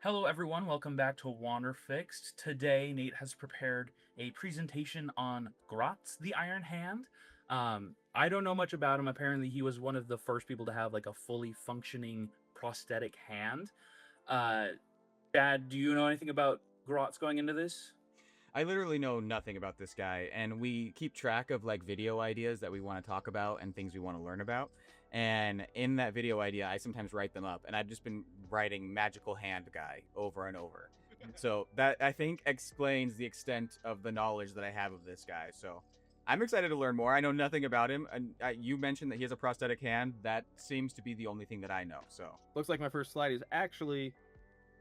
Hello, everyone. Welcome back to Wander Fixed. Today, Nate has prepared a presentation on Gotz, the Iron Hand. I don't know much about him. Apparently, he was one of the first people to have like a fully functioning prosthetic hand. Uh, Dad, do you know anything about Gotz going into this? I literally know nothing about this guy, and we keep track of like video ideas that we want to talk about and things we want to learn about. And in that video idea, I sometimes write them up, and I've just been writing magical hand guy over and over. So that I think explains the extent of the knowledge that I have of this guy. So I'm excited to learn more. I know nothing about him, and you mentioned that he has a prosthetic hand. That seems to be the only thing that I know. So Looks like my first slide is actually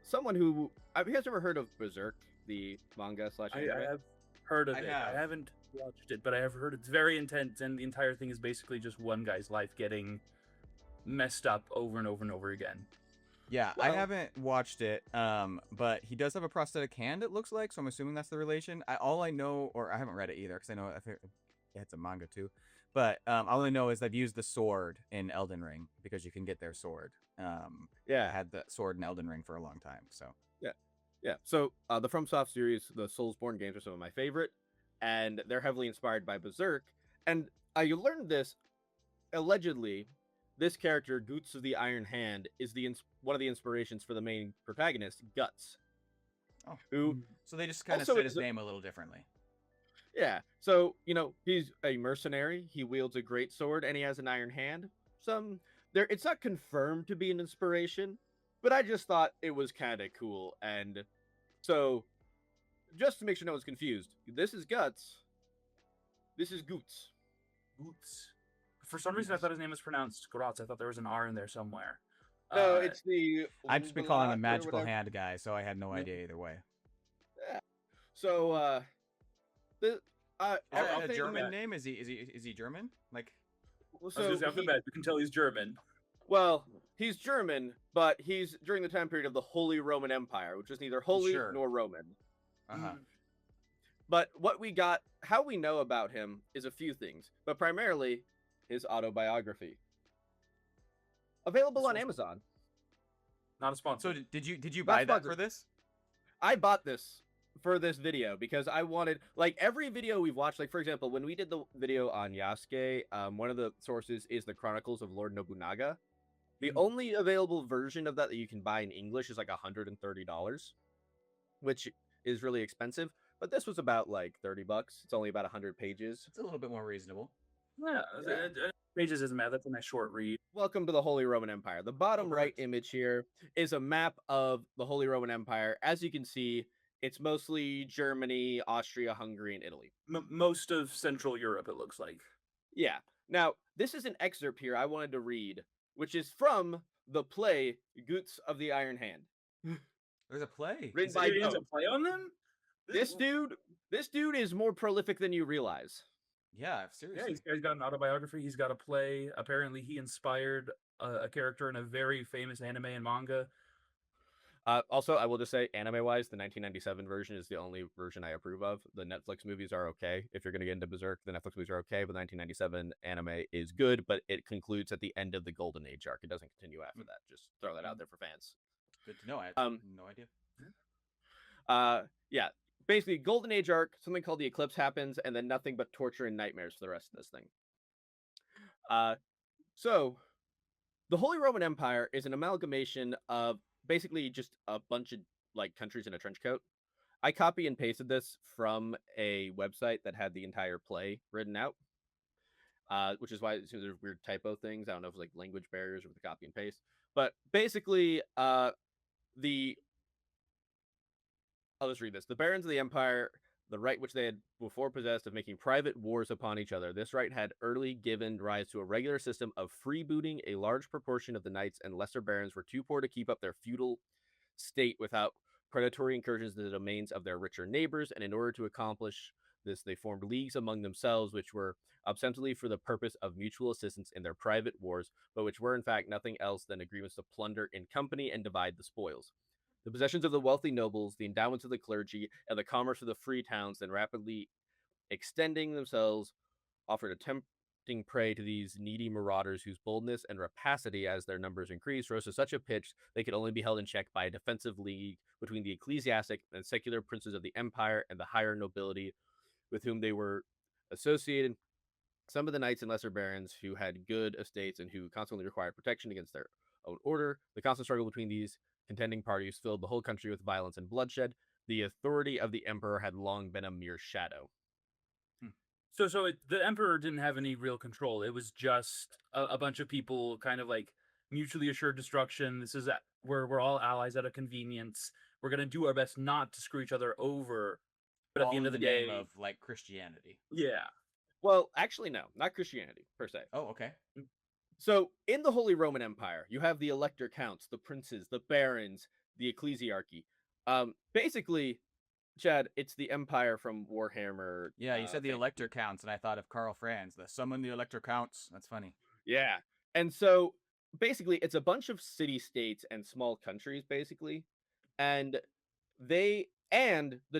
someone who have you guys ever heard of Berserk, the manga slash I anime? have heard of I it. have. I haven't watched it, but I have heard it's very intense, and the entire thing is basically just one guy's life getting messed up over and over and over again. yeah, I Well- haven't watched it, but he does have a prosthetic hand. It looks like, so I'm assuming that's the relation. All I know, or I haven't read it either, because I know it's a manga too. But all I know is I've used the sword in Elden Ring because you can get their sword. I Yeah, had the sword in Elden Ring for a long time. So yeah. So the FromSoft series, the Soulsborne games, are some of my favorite, and they're heavily inspired by Berserk. And you learned this allegedly. This character, Gotz of the Iron Hand, is one of the inspirations for the main protagonist, Gotz. Oh. Who so they just kind of Also, said it's his a- name a little differently. Yeah. So, he's a mercenary. He wields a great sword and he has an iron hand. It's not confirmed to be an inspiration, but I just thought it was kind of cool. And so, just to make sure no one's confused, this is Guts. This is Goots. Boots. For some reason, I thought his name was pronounced Gotz. I thought there was an R in there somewhere. No, it's the I've just been calling him Thalacker or magical whatever. hand guy, so I had no idea either way. Yeah. So, the Is that a everything German that- name? Is he German? Like, I was just off the bat. You can tell he's German. Well, he's German, but he's during the time period of the Holy Roman Empire, which is neither holy Sure. nor Roman. uh-huh. But how we know about him is a few things, but primarily his autobiography. Available on Amazon. Not a sponsor. So did you Not buy that sponsored. for this? I bought this for this video because I wanted, like, every video we've watched, like, for example, when we did the video on Yasuke, one of the sources is the Chronicles of Lord Nobunaga. The Mhm. only available version of that you can buy in English is like $130, which is really expensive. But this was about like $30. It's only about 100 pages. It's a little bit more reasonable. Yeah, pages isn't bad. That's a nice short read. Welcome to the Holy Roman Empire. The bottom right Correct. image here is a map of the Holy Roman Empire. As you can see, it's mostly Germany, Austria, Hungary, and Italy. Most of Central Europe, it looks like. Yeah. Now, this is an excerpt here I wanted to read, which is from the play Götz of the Iron Hand. There's a play. Written Is by it a Goetz. play on them? This dude is more prolific than you realize. Yeah, Yeah, seriously. he's got an autobiography. He's got a play. Apparently, he inspired a character in a very famous anime and manga. Also, I will just say, anime-wise, the 1997 version is the only version I approve of. The Netflix movies are okay. If you're going to get into Berserk, the Netflix movies are okay, but the 1997 anime is good, but it concludes at the end of the Golden Age arc. It doesn't continue after that. Just throw that out there for fans. Good to know. I had no idea. Yeah. Basically, Golden Age arc, something called the Eclipse happens, and then nothing but torture and nightmares for the rest of this thing. So, the Holy Roman Empire is an amalgamation of basically just a bunch of like countries in a trench coat. I copy and pasted this from a website that had the entire play written out, which is why there's weird typo things. I don't know if it's like language barriers or with the copy and paste, but basically, I'll just read this. The barons of the empire, the right which they had before possessed of making private wars upon each other. This right had early given rise to a regular system of freebooting. A large proportion of the knights and lesser barons were too poor to keep up their feudal state without predatory incursions into the domains of their richer neighbors, and in order to accomplish this, they formed leagues among themselves, which were ostensibly for the purpose of mutual assistance in their private wars, but which were in fact nothing else than agreements to plunder in company and divide the spoils. The possessions of the wealthy nobles, the endowments of the clergy, and the commerce of the free towns, then rapidly extending themselves, offered a tempting prey to these needy marauders whose boldness and rapacity as their numbers increased rose to such a pitch they could only be held in check by a defensive league between the ecclesiastic and secular princes of the empire and the higher nobility with whom they were associated. Some of the knights and lesser barons who had good estates and who constantly required protection against their own order. The constant struggle between these contending parties filled the whole country with violence and bloodshed. The authority of the emperor had long been a mere shadow. The emperor didn't have any real control. It was just a bunch of people kind of like mutually assured destruction. This is where we're all allies out of convenience. We're gonna do our best not to screw each other over. But at All the end in of the name day, of like Christianity. yeah. Well, actually, no, not Christianity per se. Oh, okay. So, in the Holy Roman Empire, you have the elector counts, the princes, the barons, the ecclesiarchy. Basically, Chad, it's the empire from Warhammer. Yeah, you said the fame. elector counts, and I thought of Karl Franz. The summon the elector counts. That's funny. Yeah. And so basically it's a bunch of city states and small countries basically. And the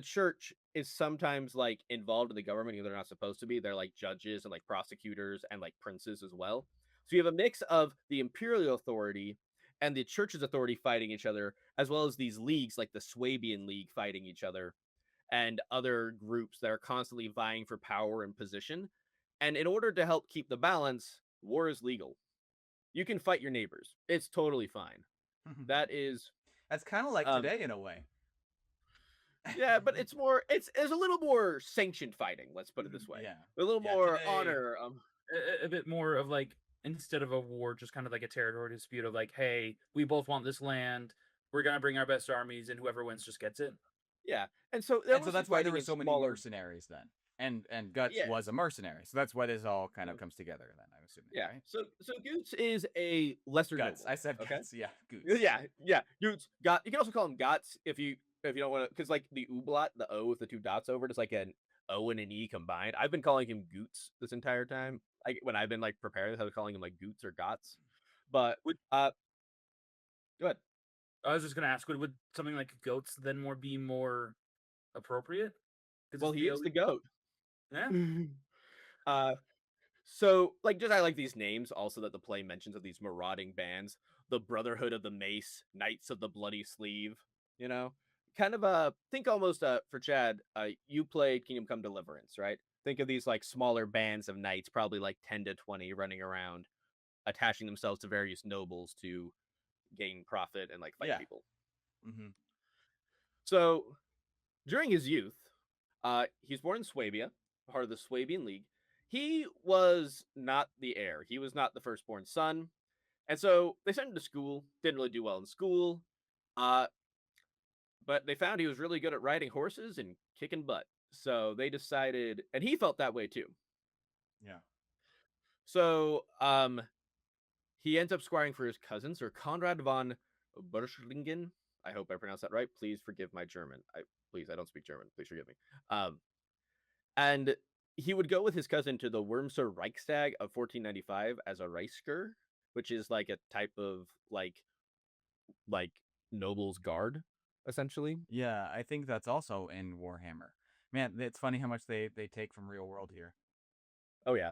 church is sometimes like involved in the government even though they're not supposed to be. They're like judges and like prosecutors and like princes as well. So you have a mix of the imperial authority and the church's authority fighting each other, as well as these leagues like the Swabian League fighting each other and other groups that are constantly vying for power and position. And in order to help keep the balance, war is legal. You can fight your neighbors. It's totally fine. That is That's kind of like today in a way. yeah, but it's a little more sanctioned fighting, let's put it this way. Yeah. A little Yeah, more today- honor. A bit more of like, instead of a war, just kind of like a territory dispute of like, hey, we both want this land. We're gonna bring our best armies, and whoever wins just gets it. Yeah. And so that's why there were so many mercenaries then. And Götz Yeah. was a mercenary. So that's why this all kind of comes together then, I'm assuming. Yeah. Right? So Gotz is a lesser Götz. noble. I said okay. Götz. Yeah, Götz. Yeah. Gotz. You can also call him Gotz if you don't want to, because like the Ublot, the O with the two dots over it is like an O and an E combined. I've been calling him Gotz this entire time. When I've been like preparing, I was calling him like Gotz or Gotz. But go ahead. I was just gonna ask, would something like goats then be more appropriate? Well, he is the goat. Yeah. So like just I like these names also that the play mentions of these marauding bands, the Brotherhood of the Mace, Knights of the Bloody Sleeve, you know? Kind of think almost for Chad, you played Kingdom Come Deliverance, right? Think of these like smaller bands of knights, probably like 10 to 20 running around, attaching themselves to various nobles to gain profit and like fight people. Mm-hmm. So during his youth, he was born in Swabia, part of the Swabian League. He was not the heir. He was not the firstborn son. And so they sent him to school, didn't really do well in school. But they found he was really good at riding horses and kicking butt. So they decided, and he felt that way too. Yeah. So he ends up squiring for his cousin, Sir Conrad von Berlichingen. I hope I pronounced that right. Please forgive my German. I don't speak German. Please forgive me. And he would go with his cousin to the Wormser Reichstag of 1495 as a Reichsker, which is like a type of like noble's guard, essentially. Yeah, I think that's also in Warhammer. Man, it's funny how much they take from real world here. Oh yeah.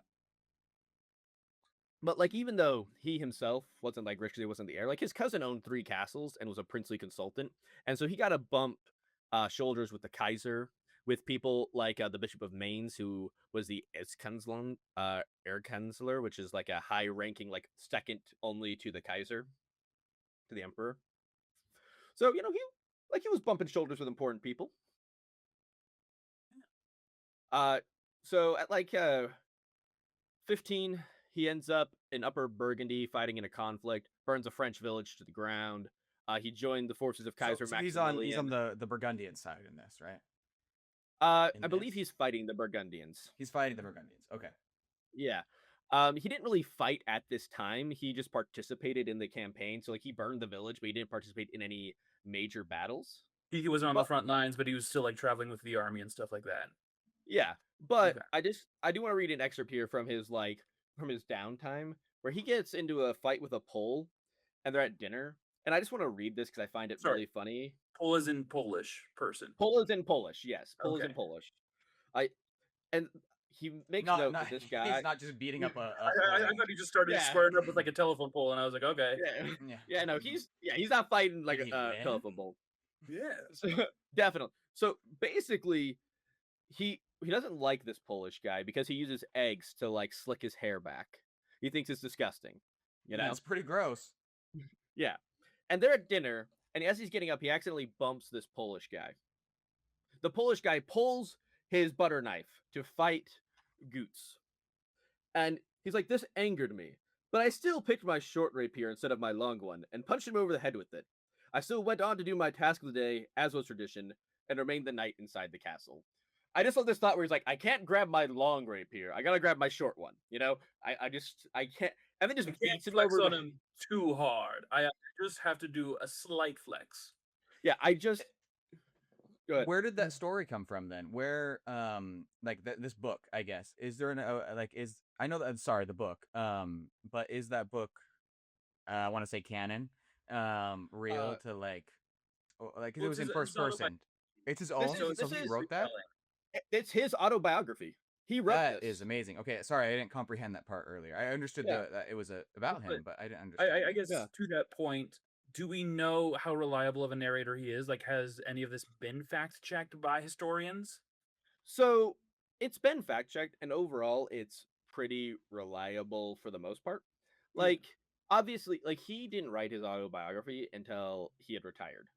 But like even though he himself wasn't like rich because he wasn't the heir, like his cousin owned 3 castles and was a princely consultant, and so he got to bump shoulders with the Kaiser, with people like the Bishop of Mainz, who was the Erzkanzler, which is like a high-ranking, like second only to the Kaiser, to the Emperor. So he was bumping shoulders with important people. So at like 15, he ends up in Upper Burgundy fighting in a conflict, burns a French village to the ground. He joined the forces of Kaiser Maximilian. He's on the Burgundian side in this, right? I believe he's fighting the Burgundians. He's fighting the Burgundians. Okay. Yeah. He didn't really fight at this time. He just participated in the campaign. So like he burned the village, but he didn't participate in any major battles. He wasn't on the front lines, but he was still like traveling with the army and stuff like that. Yeah. But Okay. I do want to read an excerpt here from his downtime where he gets into a fight with a Pole and they're at dinner. And I just want to read this because I find it really funny. Pole is in Polish person. Pole is in Polish, yes. Pole is in Okay. Polish. he makes Not, note not that this guy, he's not just beating up a I pole. thought he just started Yeah. squaring up with like a telephone pole, and I was like, okay, yeah, Yeah. yeah, no, he's not fighting like Did he a win? telephone pole. yeah. So, definitely. So basically, he doesn't like this Polish guy because he uses eggs to like slick his hair back. He thinks it's disgusting. You know? That's pretty gross. Yeah. And they're at dinner, and as he's getting up, he accidentally bumps this Polish guy. The Polish guy pulls his butter knife to fight Gotz. And he's like, this angered me, but I still picked my short rapier instead of my long one and punched him over the head with it. I still went on to do my task of the day, as was tradition, and remained the night inside the castle. I just love this thought where he's like, I can't grab my long rapier. I gotta grab my short one. You know, I can't. And then just I can't beats him flex over. on him too hard. I just have to do a slight flex. Yeah, I just. Go ahead. Where did that story come from then? Where like this book, I guess. Is there an like is I know that sorry, the book. But is that book I want to say canon real to like 'cause Well, it was in it's first person. It's his own, is- so this he is wrote that? It's his autobiography. He wrote That this. is amazing. Okay, sorry, I didn't comprehend that part earlier. I understood Yeah. that it was about But him, but I didn't understand. I guess Yeah. to that point, do we know how reliable of a narrator he is? Like, has any of this been fact checked by historians? So it's been fact checked, and overall, it's pretty reliable for the most part. Like, obviously, like he didn't write his autobiography until he had retired.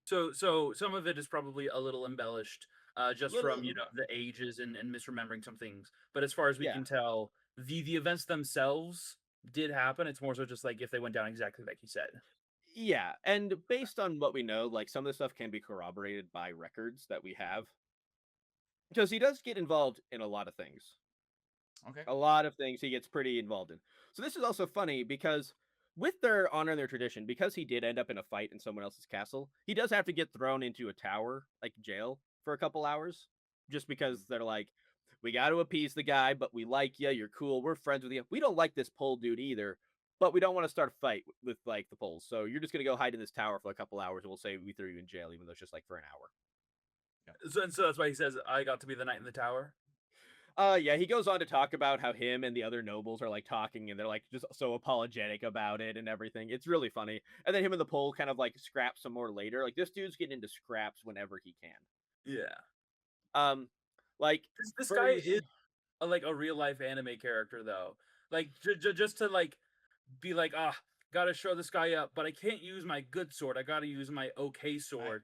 So some of it is probably a little embellished, just from the ages and misremembering some things. But as far as we Yeah. can tell, the events themselves did happen. It's more so just like if they went down exactly like he said. Yeah, and based on what we know, like some of the stuff can be corroborated by records that we have, because he does get involved in a lot of things. Okay. A lot of things he gets pretty involved in. So this is also funny because with their honor and their tradition, because he did end up in a fight in someone else's castle, he does have to get thrown into a tower, like jail, for a couple hours, just because they're like, we got to appease the guy, but we like you, you're cool, we're friends with you. We don't like this Pole dude either, but we don't want to start a fight with like the Poles. So you're just gonna go hide in this tower for a couple hours, and we'll say we threw you in jail, even though it's just like for an hour. So that's why he says, "I got to be the knight in the tower." Yeah, he goes on to talk about how him and the other nobles are like talking and they're like just so apologetic about it and everything. It's really funny. And then him and the pole kind of like scrap some more later. Like this dude's getting into scraps whenever he can. Yeah. Like This for guy ex- is like a real life anime character, though. Like just to like be like, gotta show this guy up, but I can't use my good sword. I gotta use my okay sword.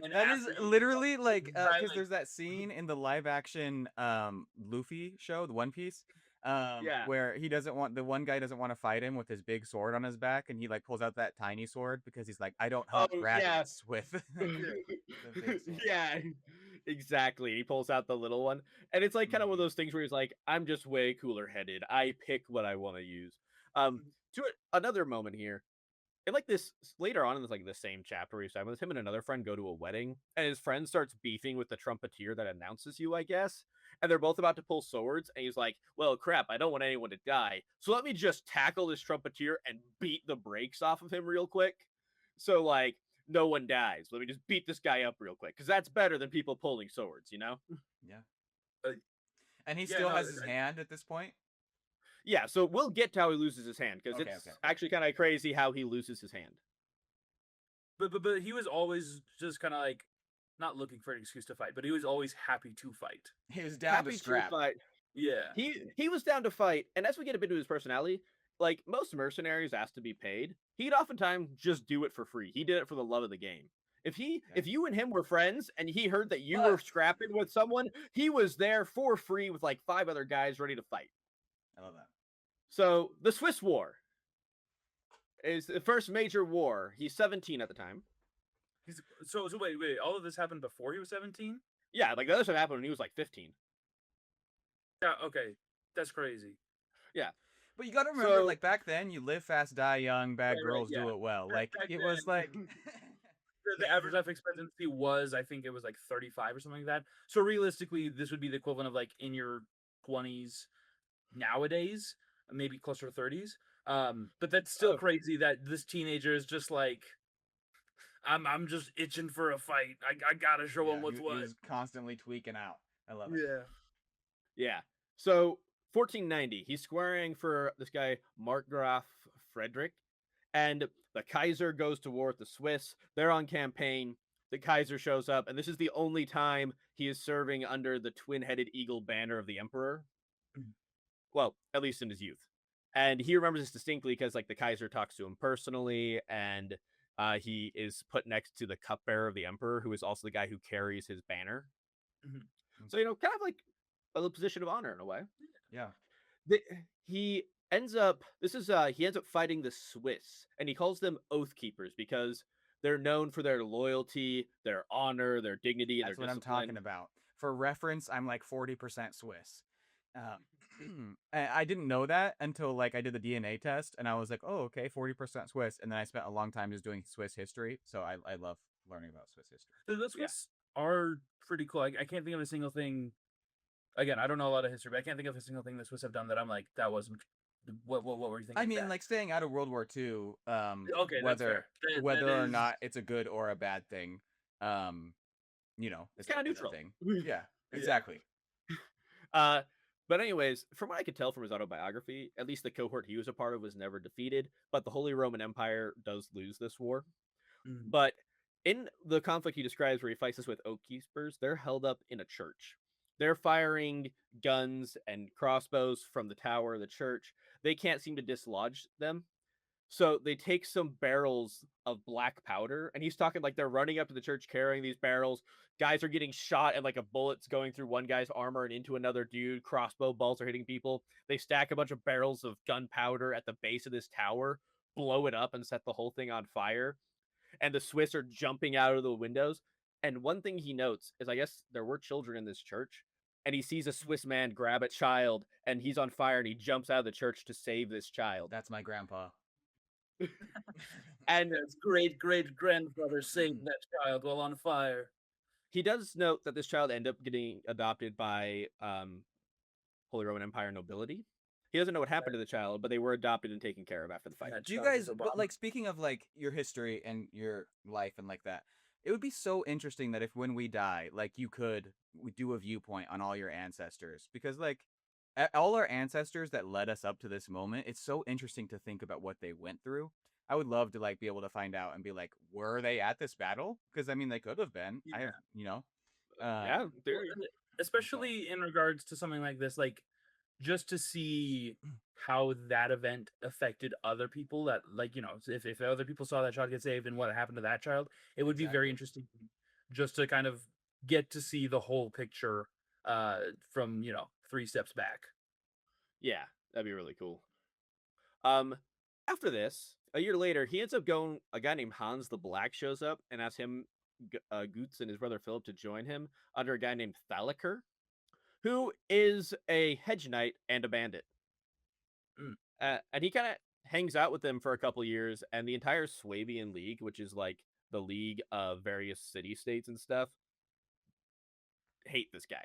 And That is after you- literally like because violent- there's that scene in the live action Luffy show, the One Piece, Yeah. where the one guy doesn't want to fight him with his big sword on his back, and he like pulls out that tiny sword because he's like, I don't hunt Oh, yeah. rabbits with the big sword. Yeah, exactly. He pulls out the little one, and it's like kind of one of Mhm. those things where he's like, "I'm just way cooler headed. I pick what I want to use." Another moment here, and like this later on in this like the same chapter, he's talking with him and another friend go to a wedding, and his friend starts beefing with the trumpeter that announces you, I guess. And they're both about to pull swords, and he's like, "Well, crap, I don't want anyone to die, so let me just tackle this trumpeter and beat the brakes off of him real quick, so like no one dies. Let me just beat this guy up real quick, because that's better than people pulling swords, you know?" Yeah. Uh, And he yeah, still no, has his hand at this point. Yeah, so we'll get to how he loses his hand, because Okay, it's okay. actually kind of crazy how he loses his hand. but he was always just kind of like not looking for an excuse to fight, but he was always happy to fight. He was down to scrap. fight. Yeah. He was down to fight, and as we get a bit of his personality, like most mercenaries asked to be paid, he'd oftentimes just do it for free. He did it for the love of the game. If you and him were friends and he heard that you were scrapping with someone, he was there for free with like 5 other guys ready to fight. I love that. So the Swiss War is the first major war. He's 17 at the time. So wait, all of this happened before he was 17? Yeah, like the other stuff happened when he was like 15. Yeah, okay. That's crazy. Yeah. But you got to remember, So- like back then, you live fast, die young. Bad Right, girls yeah. do it well. Like Back it was then- like. The average life expectancy was, I think it was like 35 or something like that. So realistically, this would be the equivalent of like in your 20s nowadays, maybe closer to 30s. But that's still Oh. crazy that this teenager is just like, I'm just itching for a fight. I gotta show him what's he what. was constantly tweaking out. I love it. Yeah. Yeah. So 1490, he's squaring for this guy Markgraf Frederick, and the Kaiser goes to war with the Swiss. They're on campaign. The Kaiser shows up, and this is the only time he is serving under the twin-headed eagle banner of the Emperor. Mhm. Well, at least in his youth. And he remembers this distinctly because like the Kaiser talks to him personally, and he is put next to the cupbearer of the Emperor, who is also the guy who carries his banner. Mhm. So kind of like a little position of honor in a way. Yeah. The, he he ends up fighting the Swiss, and he calls them oath keepers because they're known for their loyalty, their honor, their dignity, That's their what I'm discipline. talking about. For reference, I'm like 40% Swiss. I didn't know that until like I did the DNA test, and I was like, oh, okay, 40% Swiss. And then I spent a long time just doing Swiss history, so I love learning about Swiss history. The Swiss are pretty cool. I can't think of a single thing. Again, I don't know a lot of history, but I can't think of a single thing the Swiss have done that I'm like, that wasn't. What were you thinking? I mean, that? like staying out of World War II, Okay, that's whether fair. whether That or is- not it's a good or a bad thing, It's kinda a neutral. thing. Yeah, exactly. But anyways, from what I could tell from his autobiography, at least the cohort he was a part of was never defeated, but the Holy Roman Empire does lose this war. Mhm. But in the conflict he describes where he fights this with oath keepers, they're held up in a church. They're firing guns and crossbows from the tower of the church. They can't seem to dislodge them. So they take some barrels of black powder, and he's talking like they're running up to the church carrying these barrels. Guys are getting shot, and like a bullet's going through one guy's armor and into another dude. Crossbow bolts are hitting people. They stack a bunch of barrels of gunpowder at the base of this tower, blow it up, and set the whole thing on fire. And the Swiss are jumping out of the windows. And one thing he notes is, I guess there were children in this church, and he sees a Swiss man grab a child, and he's on fire, and he jumps out of the church to save this child. That's my grandpa. And His great grandfather saved that child while on fire. he does note that this child ended up getting adopted by Holy Roman Empire nobility. He doesn't know what happened to the child, but they were adopted and taken care of after the fight. Yeah, Do you child guys, is a but bomb. like speaking of like your history and your life and like that, it would be so interesting that if when we die, like you could do a viewpoint on all your ancestors, because like all our ancestors that led us up to this moment, it's so interesting to think about what they went through. I would love to like be able to find out and be like, were they at this battle? Because I mean, they could have been. Yeah. Yeah, in Well, theory. especially in regards to something like this, like just to see how that event affected other people that like if other people saw that child get saved and what happened to that child, it would be very Exactly. interesting just to kind of get to see the whole picture from 3 steps back. Yeah, that'd be really cool. After this, a year later, he ends up going. A guy named Hans the Black shows up and asks him, Gotz, and his brother Philip to join him under a guy named Thalacker, who is a hedge knight and a bandit. Mm. And he kind of hangs out with them for a couple years, and the entire Swabian League, which is like the league of various city-states and stuff, hate this guy.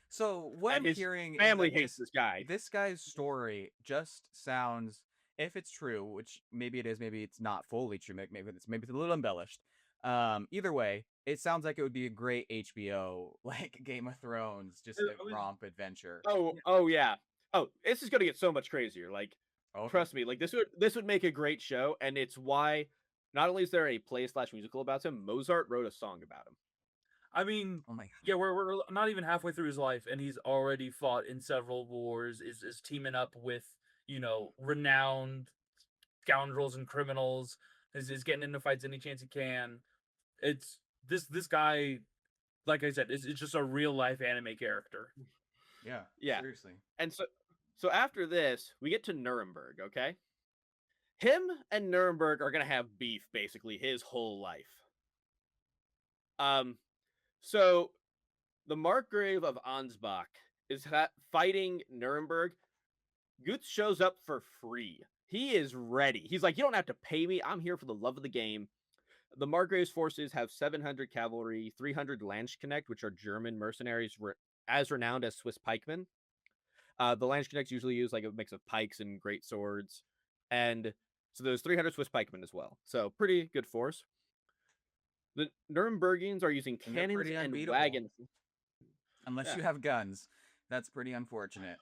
So what And I'm his hearing is family that hates this guy. This guy's story just sounds, if it's true, which maybe it is, maybe it's not fully true, maybe it's a little embellished. Either way, it sounds like it would be a great HBO like Game of Thrones, just a romp adventure. Oh yeah. Oh, this is gonna get so much crazier. Like, Okay. trust me. Like this would make a great show, and it's why not only is there a play/musical about him, Mozart wrote a song about him. I mean, Oh my god. yeah, we're not even halfway through his life, and he's already fought in several wars. Is teaming up with renowned scoundrels and criminals. Is getting into fights any chance he can. It's this guy, like I said, is just a real life anime character. Yeah. Yeah. Seriously. And so after this, we get to Nuremberg. Okay, him and Nuremberg are gonna have beef basically his whole life. So the Markgrave of Ansbach is fighting Nuremberg. Gotz shows up for free. He is ready. He's like, you don't have to pay me. I'm here for the love of the game. The Margrave's forces have 700 cavalry, 300 Landsknecht, which are German mercenaries as renowned as Swiss pikemen. The Landsknechts usually use like a mix of pikes and great swords. And so there's 300 Swiss pikemen as well. So pretty good force. The Nurembergians are using And they're cannons pretty and unbeatable. wagons. Unless Yeah. you have guns. That's pretty unfortunate.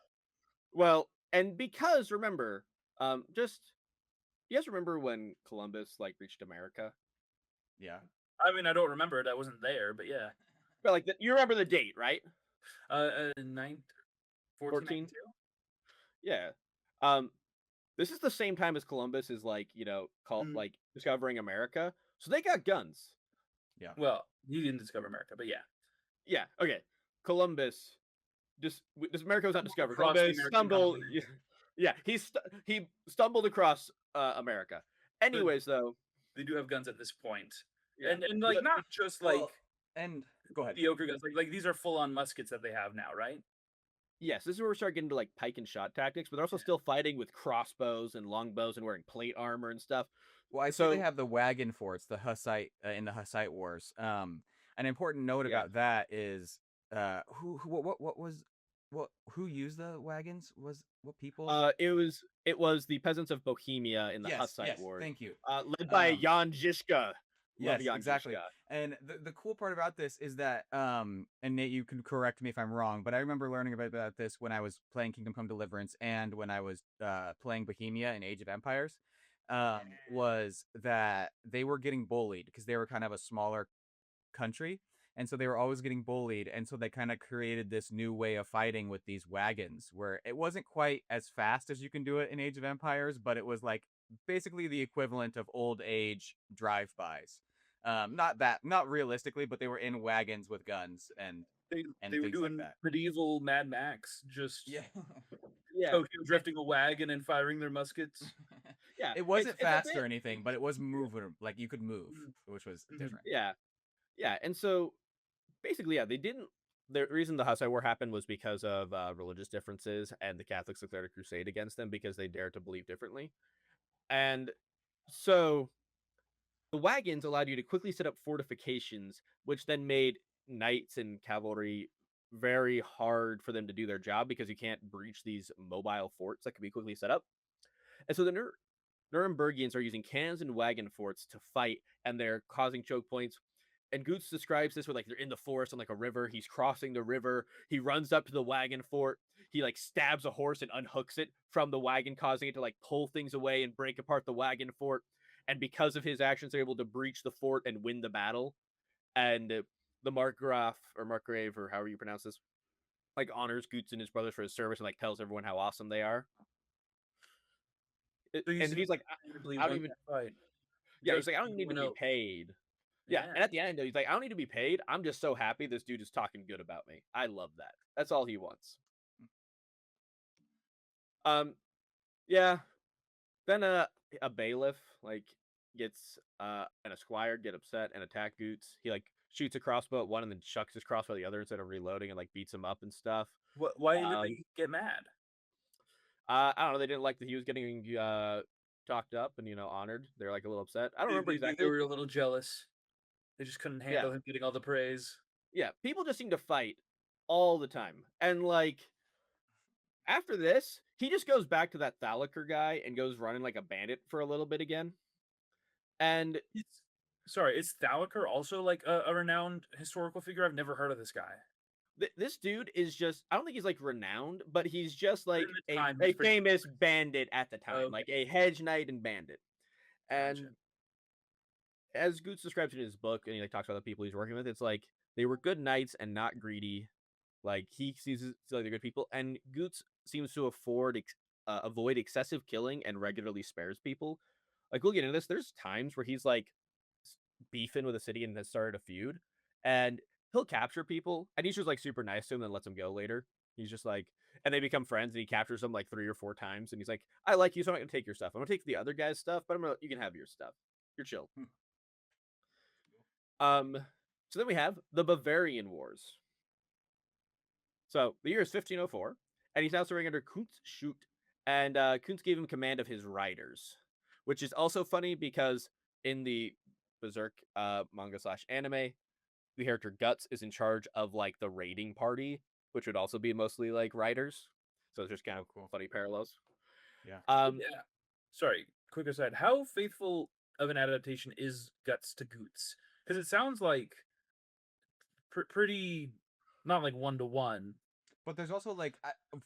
Well, and because remember, just you guys remember when Columbus like reached America? Yeah. I mean, I don't remember it. I wasn't there, but yeah. But like you remember the date, right? 14? 1492. Yeah. Um, this is the same time as Columbus is like Mm. like discovering America, so they got guns. Yeah. Well, he didn't discover America, but yeah. Yeah. Okay. Columbus. Just America was not discovered. Across the Columbus American stumbled. continent. Yeah, he stumbled across America. Anyways, though, They do have guns at this point, yeah. and like not just like Well, and go ahead. mediocre guns. Like these are full on muskets that they have now, right? Yes, this is where we start getting into like pike and shot tactics, but they're also still fighting with crossbows and longbows and wearing plate armor and stuff. Well, I see they have the wagon forts, the Hussite in the Hussite Wars. An important note about that is who used the wagons? What people? It was the peasants of Bohemia in the Hussite Wars. Thank you. Led by Jan Žižka. Yes, exactly. And the cool part about this is that, and Nate, you can correct me if I'm wrong, but I remember learning about this when I was playing Kingdom Come Deliverance and when I was playing Bohemia in Age of Empires, was that they were getting bullied because they were kind of a smaller country. And so they were always getting bullied. And so they kind of created this new way of fighting with these wagons where it wasn't quite as fast as you can do it in Age of Empires, but it was like basically the equivalent of old age drive-bys. Not realistically, but they were in wagons with guns and they were doing like that. medieval Mad Max, just yeah, Tokyo drifting a wagon and firing their muskets. Yeah, it wasn't fast or anything, but it was moving, like you could move, which was different. Yeah, and so basically, yeah, they didn't. The reason the Hussite War happened was because of religious differences, and the Catholics declared a crusade against them because they dared to believe differently. And so the wagons allowed you to quickly set up fortifications, which then made knights and cavalry very hard for them to do their job because you can't breach these mobile forts that can be quickly set up. And so the Nurembergians are using cannons and wagon forts to fight, and they're causing choke points. And Gotz describes this where like they're in the forest on like a river. He's crossing the river. He runs up to the wagon fort. He like stabs a horse and unhooks it from the wagon, causing it to like pull things away and break apart the wagon fort. And because of his actions, they're able to breach the fort and win the battle. And the Markgraf or Markgrave or however you pronounce this, like honors Gotz and his brothers for his service and like tells everyone how awesome they are. And he's like, I don't even fight. Yeah, he's like, I don't even need to be paid. Yeah, and at the end, he's like, I don't need to be paid. I'm just so happy this dude is talking good about me. I love that. That's all he wants. Yeah. Then a bailiff like gets and a squire get upset and attack Gotz. He like shoots a crossbow at one and then chucks his crossbow at the other instead of reloading and like beats him up and stuff. Why did they get mad? I don't know. They didn't like that he was getting talked up and honored. They're like a little upset. I don't remember exactly. They were a little jealous. They just couldn't handle him getting all the praise. Yeah, people just seem to fight all the time. And like after this, he just goes back to that Thalacker guy and goes running like a bandit for a little bit again. And is Thalacker also like a renowned historical figure? I've never heard of this guy. This dude is just, I don't think he's like renowned, but he's just like a famous bandit at the time, like a hedge knight and bandit. And as Gotz describes in his book, and he like talks about the people he's working with, it's like they were good knights and not greedy. Like he sees like they're good people, and Gotz seems to avoid excessive killing and regularly spares people. Like we'll get into this. There's times where he's like beefing with a city and has started a feud, and he'll capture people, and he's just like super nice to him and lets them go later. He's just like, and they become friends, and he captures them like 3 or 4 times, and he's like, I like you, so I'm not gonna take your stuff. I'm gonna take the other guy's stuff, but you can have your stuff. You're chill. So then we have the Bavarian Wars. So the year is 1504, and he's now serving under Kuntz Schut, and Kuntz gave him command of his riders, which is also funny because in the Berserk manga / anime, the character Gotz is in charge of like the raiding party, which would also be mostly like riders. So it's just kind of cool, funny parallels. Yeah. Sorry, quick aside. How faithful of an adaptation is Gotz to Gotz? Because it sounds like pretty not like 1-to-1. But there's also like,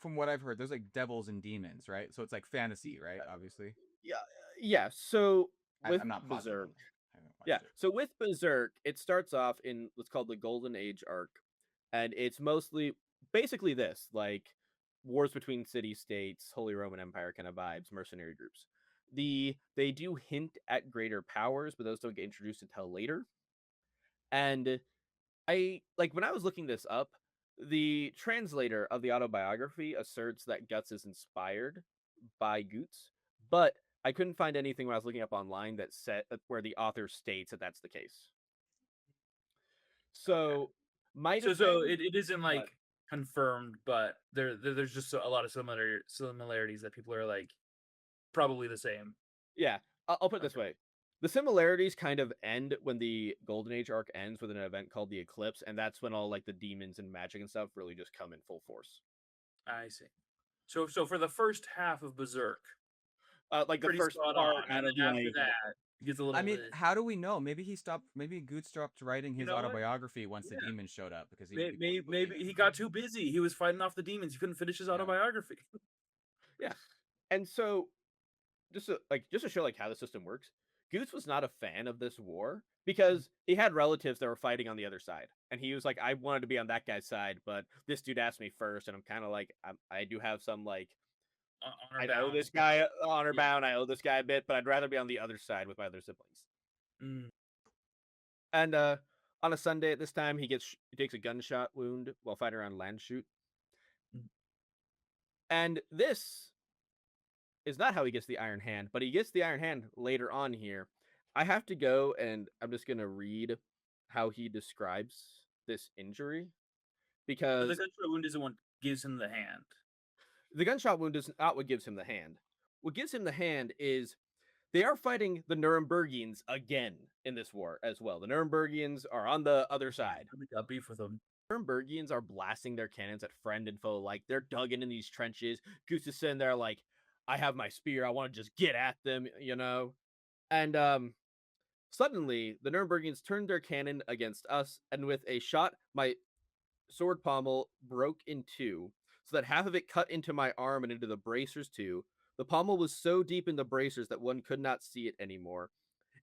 from what I've heard, there's like devils and demons, right? So it's like fantasy, right? Obviously, Yeah, yeah. So with I'm not positive. Berserk, I haven't yeah. watched it. So with Berserk, it starts off in what's called the Golden Age arc, and it's mostly basically this, like wars between city states, Holy Roman Empire kind of vibes, mercenary groups. They do hint at greater powers, but those don't get introduced until later. And I like when I was looking this up, the translator of the autobiography asserts that Guts is inspired by Götz, but I couldn't find anything when I was looking up online that said where the author states that that's the case. Okay. So might So have so been, it isn't but like confirmed, but there's just a lot of similarities that people are like probably the same. yeah, I'll put it this Okay. way. The similarities kind of end when the Golden Age arc ends with an event called the Eclipse, and that's when all like the demons and magic and stuff really just come in full force. I see. So for the first half of Berserk, Like the pretty first spot part on, out and of then after like that, it gets a I little mean, bit. how do we know? Maybe he stopped. Maybe Goot stopped writing You his know what? autobiography once the Yeah. demons showed up because he Maybe he got too busy. He was fighting off the demons. He couldn't finish his Yeah. autobiography. yeah. And so just to show like how the system works, Goose was not a fan of this war because he had relatives that were fighting on the other side, and he was like, I wanted to be on that guy's side, but this dude asked me first, and I'm kind of like, I do have some like Honor I owe bound. this guy honor Yeah. bound, I owe this guy a bit, but I'd rather be on the other side with my other siblings. Mm. And on a Sunday at this time, he takes a gunshot wound while fighting around Landshut, Mm. and this is not how he gets the Iron Hand, but he gets the Iron Hand later on here. I have to go and I'm just going to read how he describes this injury The because gunshot wound isn't what gives him the hand. the gunshot wound is not what gives him the hand. What gives him the hand is they are fighting the Nurembergians again in this war as well. The Nurembergians are on the other side. We got beef with him. Nurembergians are blasting their cannons at friend and foe. Like they're dug in these trenches. Goose is sitting there like, I have my spear. I want to just get at them, you know? And suddenly, the Nurembergians turned their cannon against us, and with a shot, my sword pommel broke in two, so that half of it cut into my arm and into the bracers too. The pommel was so deep in the bracers that one could not see it anymore.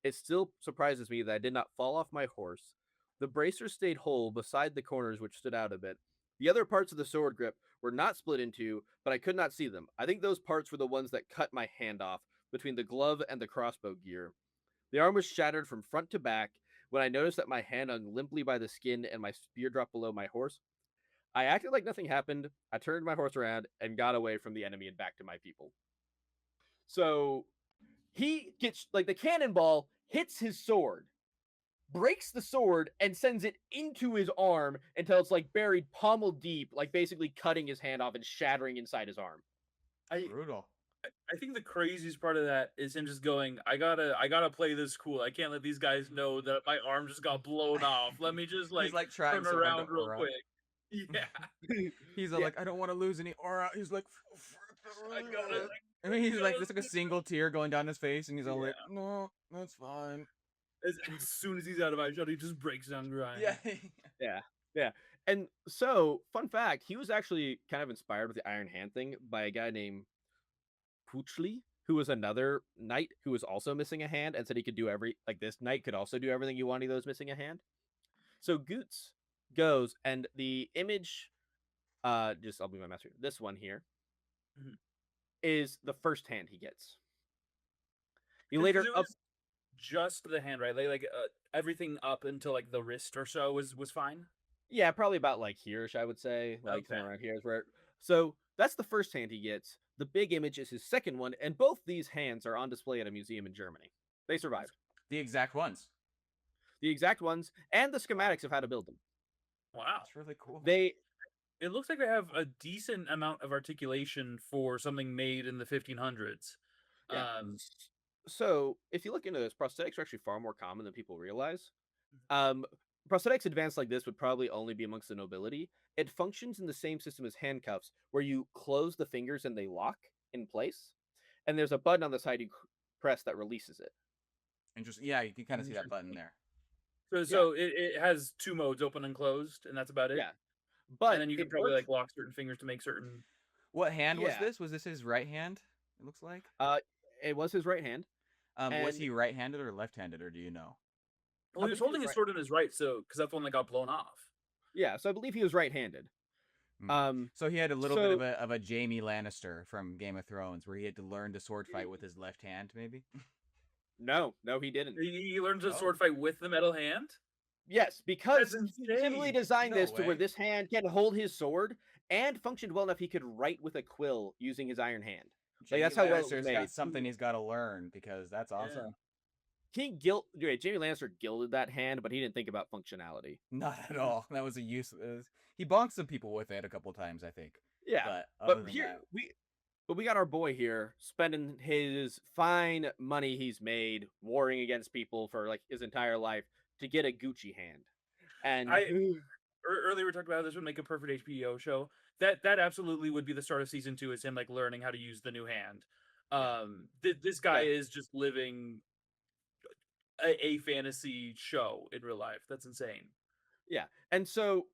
It still surprises me that I did not fall off my horse. The bracers stayed whole beside the corners, which stood out a bit. The other parts of the sword grip were not split in two, but I could not see them. I think those parts were the ones that cut my hand off between the glove and the crossbow gear. The arm was shattered from front to back. When I noticed that my hand hung limply by the skin and my spear dropped below my horse, I acted like nothing happened. I turned my horse around and got away from the enemy and back to my people. So he gets like the cannonball hits his sword, breaks the sword, and sends it into his arm until it's like buried pommel deep, like basically cutting his hand off and shattering inside his arm. Brutal. I think the craziest part of that is him just going, I gotta play this cool. I can't let these guys know that my arm just got blown off. Let me just He's like trying turn so hard around to real aura. quick. Yeah. He's Yeah. like, I don't want to lose any aura. He's like, I gotta I mean, he's like, there's like a single tear going down his face, and he's all like, Yeah. no, that's fine. as soon as he's out of eye shot, he just breaks down crying. Yeah. Yeah. And so, fun fact, he was actually kind of inspired with the Iron Hand thing by a guy named Puchli, who was another knight who was also missing a hand and said he could do this knight could also do everything you wanted those missing a hand. So Götz goes and the image, I'll be my master. This one here Mhm. is the first hand he gets. He 'Cause later it was just the hand, right? Everything up until like the wrist or so was fine. yeah, probably about like here-ish, I would say. Like Okay. somewhere around here is where. So that's the first hand he gets. The big image is his second one, and both these hands are on display at a museum in Germany. They survived. The exact ones. The exact ones and the schematics of how to build them. Wow. That's really cool. It looks like they have a decent amount of articulation for something made in the 1500s. Yeah. So if you look into this, prosthetics are actually far more common than people realize. Prosthetics advanced like this would probably only be amongst the nobility. It functions in the same system as handcuffs, where you close the fingers and they lock in place, and there's a button on the side you press that releases it. Interesting. Yeah, you can kind of see that button there. So it has two modes, open and closed, and that's about it. Yeah. But And then you can it probably works. like lock certain fingers to make certain. What hand was Yeah. this? Was this his right hand? It looks like. It was his right hand, Was and he right-handed or left-handed, or do you know? Well, I he was believe he was holding his right. sword in his right, so because that's the one that got blown off. Yeah, so I believe he was right-handed. Hmm. So he had a little bit So of a Jaime Lannister from Game of Thrones, where he had to learn to sword fight with his left hand, maybe. no, he didn't. He learned to Oh. sword fight with the metal hand. Yes, because That's he specifically insane. designed No this to where way. this hand can hold his sword and functioned well enough he could write with a quill using his iron hand. Like, that's how well it was Lannister's made. got something he's got to learn because that's awesome. Jaime Lannister gilded that hand, but he didn't think about functionality. Not at all. That was a use. He bonked some people with it a couple times, I think. Yeah, But but other than here that, we got our boy here spending his fine money he's made warring against people for like his entire life to get a Gucci hand. And Earlier we talked about how this would make a perfect HBO show. That absolutely would be the start of season 2. Is him like learning how to use the new hand. This guy is just living a fantasy show in real life. That's insane. yeah, and so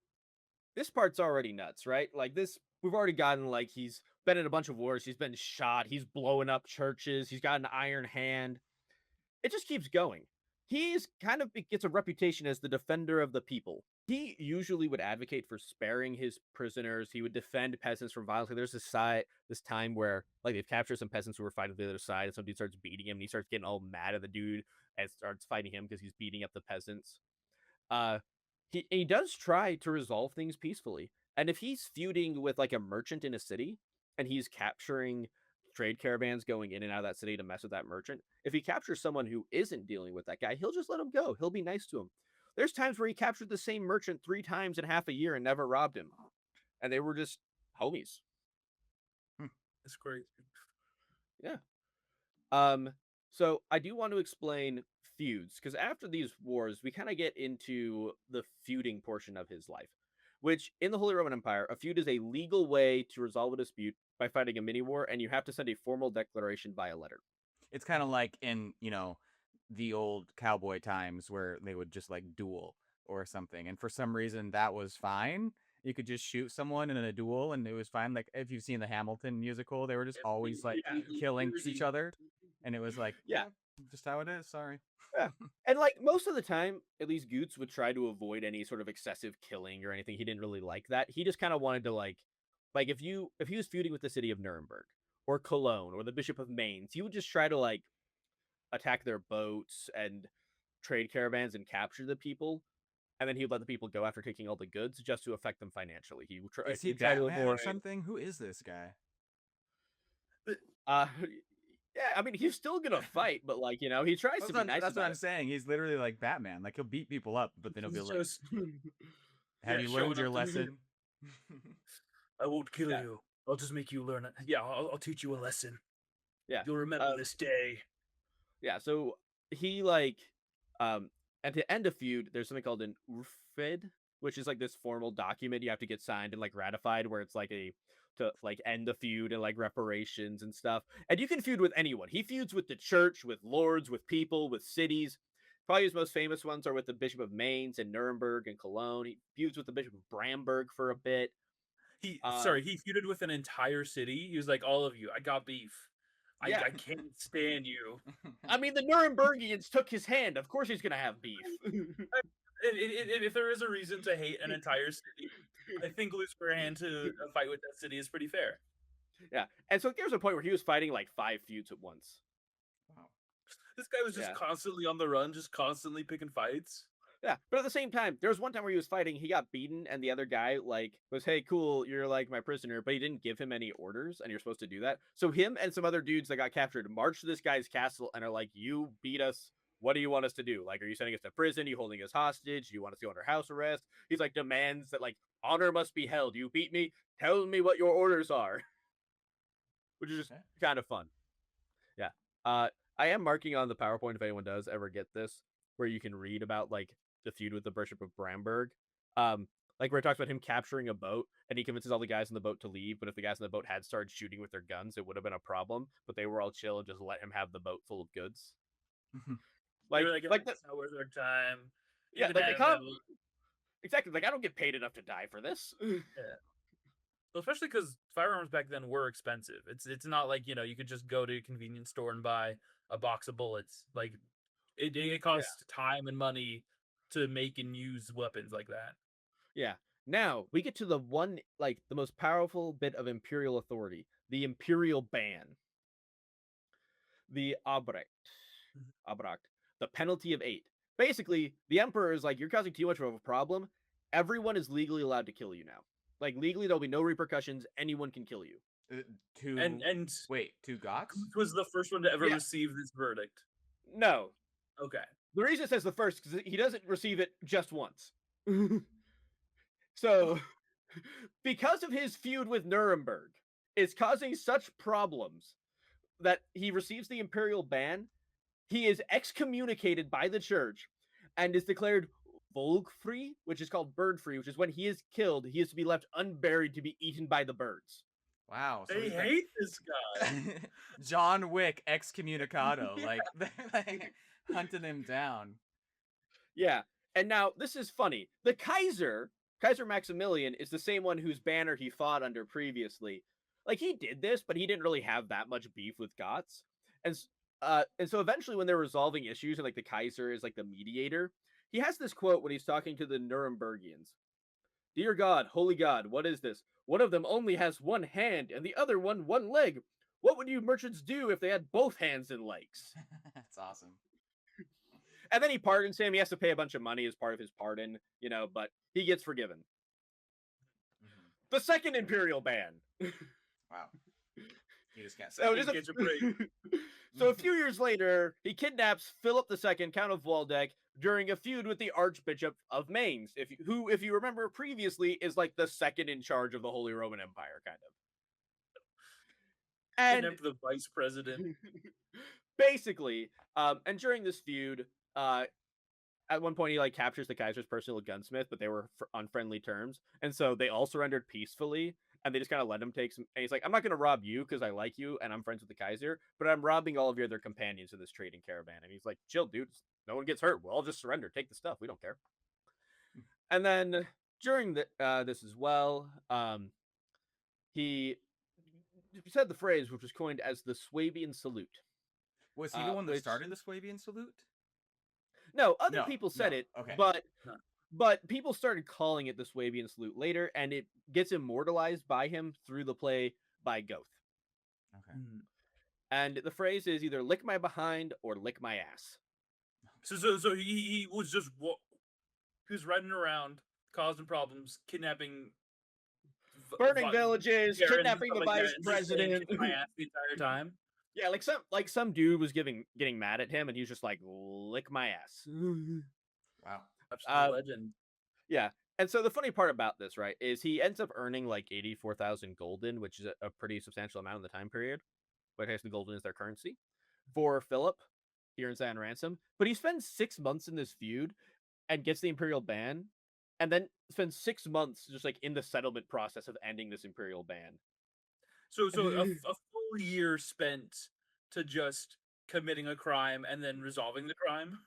this part's already nuts, right? Like this, we've already gotten like he's been in a bunch of wars, he's been shot, he's blowing up churches, he's got an iron hand. It just keeps going. He's kind of gets a reputation as the defender of the people. He usually would advocate for sparing his prisoners. He would defend peasants from violence. Like, there's this time where like they've captured some peasants who were fighting the other side, and some dude starts beating him, and he starts getting all mad at the dude and starts fighting him because he's beating up the peasants. He does try to resolve things peacefully. And if he's feuding with like a merchant in a city and he's capturing trade caravans going in and out of that city to mess with that merchant, if he captures someone who isn't dealing with that guy, he'll just let him go. He'll be nice to him. There's times where he captured the same merchant 3 times in half a year and never robbed him. And they were just homies. It's crazy. Yeah. So I do want to explain feuds, because after these wars, we kind of get into the feuding portion of his life, which in the Holy Roman Empire, a feud is a legal way to resolve a dispute by fighting a mini war, and you have to send a formal declaration by a letter. it's kind of like in the old cowboy times where they would just like duel or something, and for some reason that was fine. You could just shoot someone in a duel, and it was fine. Like if you've seen the Hamilton musical, they were just always like killing each other, and it was like, Yeah. just how it is. Sorry. Yeah. And like most of the time, at least Gotz would try to avoid any sort of excessive killing or anything. He didn't really like that. He just kind of wanted to like if he was feuding with the city of Nuremberg or Cologne or the Bishop of Mainz, he would just try to like attack their boats and trade caravans and capture the people, and then he would let the people go after taking all the goods just to affect them financially. He would try, Is he try to Batman or avoid. something? Who is this guy? Yeah, I mean he's still gonna fight, but like he tries to be nice. That's what about I'm it. saying. He's literally like Batman. Like he'll beat people up, but then he'll be He's like, just "Have you showing learned your up to me. lesson?" I won't kill Yeah. you. I'll just make you learn it. Yeah, I'll teach you a lesson. Yeah, You'll remember this day. yeah. So he and to end a feud, there's something called an Urfed, which is like this formal document you have to get signed and like ratified, where it's like to like end the feud and like reparations and stuff. And you can feud with anyone. He feuds with the church, with lords, with people, with cities. Probably his most famous ones are with the Bishop of Mainz and Nuremberg and Cologne. He feuds with the Bishop of Bramberg for a bit. He feuded with an entire city. He was like, all of you, I got beef. Yeah. I can't stand you. I mean, the Nurembergians took his hand. Of course he's gonna have beef. If there is a reason to hate an entire city, I think losing your hand to a fight with that city is pretty fair. Yeah, and so there's a point where he was fighting like 5 feuds at once. Wow. This guy was just constantly on the run, just constantly picking fights. Yeah, but at the same time, there was one time where he was fighting, he got beaten, and the other guy like was, "Hey, cool, you're like my prisoner," but he didn't give him any orders, and you're supposed to do that. So him and some other dudes that got captured march to this guy's castle and are like, "You beat us. What do you want us to do? Like, are you sending us to prison? Are you holding us hostage? Do you want us to go under house arrest?" He's like, demands that like honor must be held. You beat me. Tell me what your orders are. Which is just kind of fun. Yeah. I am marking on the PowerPoint if anyone does ever get this, where you can read about like the feud with the Bishop of Bramberg. Like where it talks about him capturing a boat and he convinces all the guys in the boat to leave, but if the guys in the boat had started shooting with their guns, it would have been a problem. But they were all chill and just let him have the boat full of goods. Like that's not worth our time. Yeah, like Exactly. Like, I don't get paid enough to die for this. Well, especially because firearms back then were expensive. It's not like, you could just go to a convenience store and buy a box of bullets. Like, it costs time and money to make and use weapons like that. Yeah. Now we get to the most powerful bit of imperial authority, the Imperial Ban, the Abrecht, the penalty of 8. Basically, the emperor is like, you're causing too much of a problem. Everyone is legally allowed to kill you now. Like, legally, there'll be no repercussions. Anyone can kill you. And wait, to Gotz? Gotz was the first one to ever receive this verdict. No. Okay. The reason it says the first because he doesn't receive it just once. So, because of his feud with Nuremberg, it's causing such problems that he receives the Imperial Ban. He is excommunicated by the church and is declared Vogelfree, which is called bird free, which is when he is killed, he is to be left unburied to be eaten by the birds. Wow. So they hate this guy. John Wick excommunicado. Like, they hunted him down. Yeah. And now, this is funny. The Kaiser Maximilian, is the same one whose banner he fought under previously. Like, he did this, but he didn't really have that much beef with Gotz. And so eventually when they're resolving issues and like the Kaiser is like the mediator, he has this quote when he's talking to the Nurembergians. Dear God, holy God, what is this? One of them only has one hand and the other one leg. What would you merchants do if they had both hands and legs? That's awesome. And then he pardons him. He has to pay a bunch of money as part of his pardon, but he gets forgiven. Mm-hmm. The second Imperial Ban. Wow. You just can't say So a few years later, he kidnaps Philip II, Count of Waldeck, during a feud with the Archbishop of Mainz, who, if you remember previously, is like the second in charge of the Holy Roman Empire, kind of. And kidnapped the vice president. Basically, and during this feud, at one point he like captures the Kaiser's personal gunsmith, but they were on friendly terms, and so they all surrendered peacefully. And they just kind of let him take some. And he's like, I'm not going to rob you because I like you and I'm friends with the Kaiser, but I'm robbing all of your other companions in this trading caravan. And he's like, chill, dude. No one gets hurt. We'll all just surrender. Take the stuff. We don't care. And then during this as well, he said the phrase, which was coined as the Swabian salute. Was he the one that started the Swabian salute? No, other people said it, okay. But people started calling it the Swabian salute later, and it gets immortalized by him through the play by Goethe. Okay. And the phrase is either lick my behind or lick my ass. So he was just he was riding around, causing problems, kidnapping, burning villages, kidnapping the vice president. My ass the entire time. Yeah, like some dude was getting mad at him, and he was just like, lick my ass. Wow. Legend. Yeah. And so the funny part about this, right, is he ends up earning like 84,000 golden, which is a pretty substantial amount in the time period. But the golden is their currency. For Philip, he earns that in ransom. But he spends 6 months in this feud and gets the Imperial Ban, and then spends 6 months just like in the settlement process of ending this Imperial Ban. So a full year spent to just committing a crime and then resolving the crime?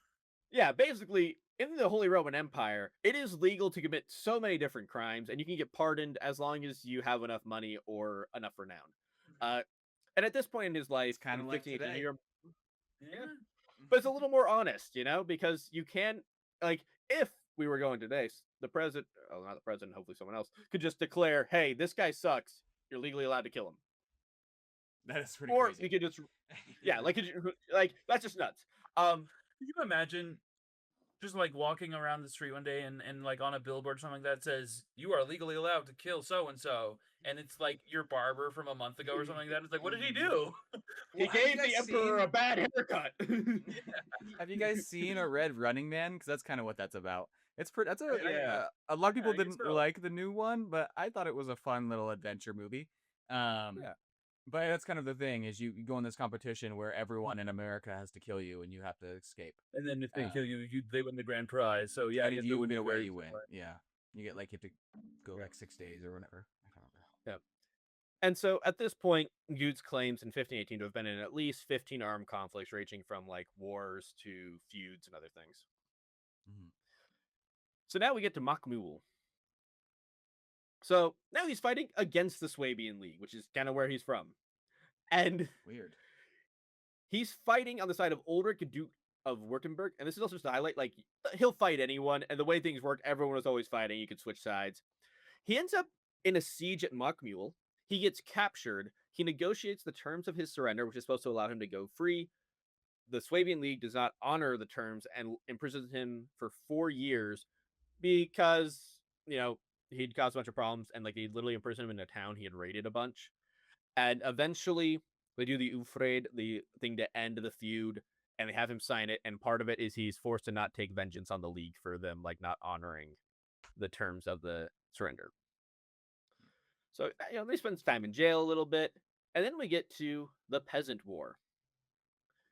Yeah, basically, in the Holy Roman Empire, it is legal to commit so many different crimes, and you can get pardoned as long as you have enough money or enough renown. And at this point in his life, kind of like today. But it's a little more honest, because you can, like, if we were going today, the president, not the president, hopefully someone else, could just declare, hey, this guy sucks, you're legally allowed to kill him. That is pretty or crazy. You could just, yeah, like that's just nuts. Could you imagine just like walking around the street one day and like on a billboard or something that says you are legally allowed to kill so and so, and it's like your barber from a month ago or something like that? It's like, what did he do? He gave the emperor a bad haircut. Have you guys seen or read Running Man? Because that's kind of what that's about. It's pretty. That's a lot of people didn't like the new one, but I thought it was a fun little adventure movie. But that's kind of the thing, is you go in this competition where everyone in America has to kill you and you have to escape. And then if they kill you, they win the grand prize. So yeah, if you win away, you win. Yeah, you get like, you have to go like 6 days or whatever. I can't remember. Yeah. And so at this point, Gotz claims in 1518 to have been in at least 15 armed conflicts, ranging from like wars to feuds and other things. Mm-hmm. So now we get to Mockmuhl. So now he's fighting against the Swabian League, which is kind of where he's from. And Weird. he's fighting on the side of Ulrich, Duke of Württemberg. And this is also just to highlight, like, he'll fight anyone. And the way things work, everyone is always fighting. You can switch sides. He ends up in a siege at Mockmuhl. He gets captured. He negotiates the terms of his surrender, which is supposed to allow him to go free. The Swabian League does not honor the terms and imprisons him for 4 years because, he'd caused a bunch of problems and, like, they literally imprisoned him in a town he had raided a bunch. And eventually, they do the Ufred, the thing to end the feud, and they have him sign it. And part of it is he's forced to not take vengeance on the League for them, like, not honoring the terms of the surrender. So, they spend time in jail a little bit. And then we get to the Peasant War.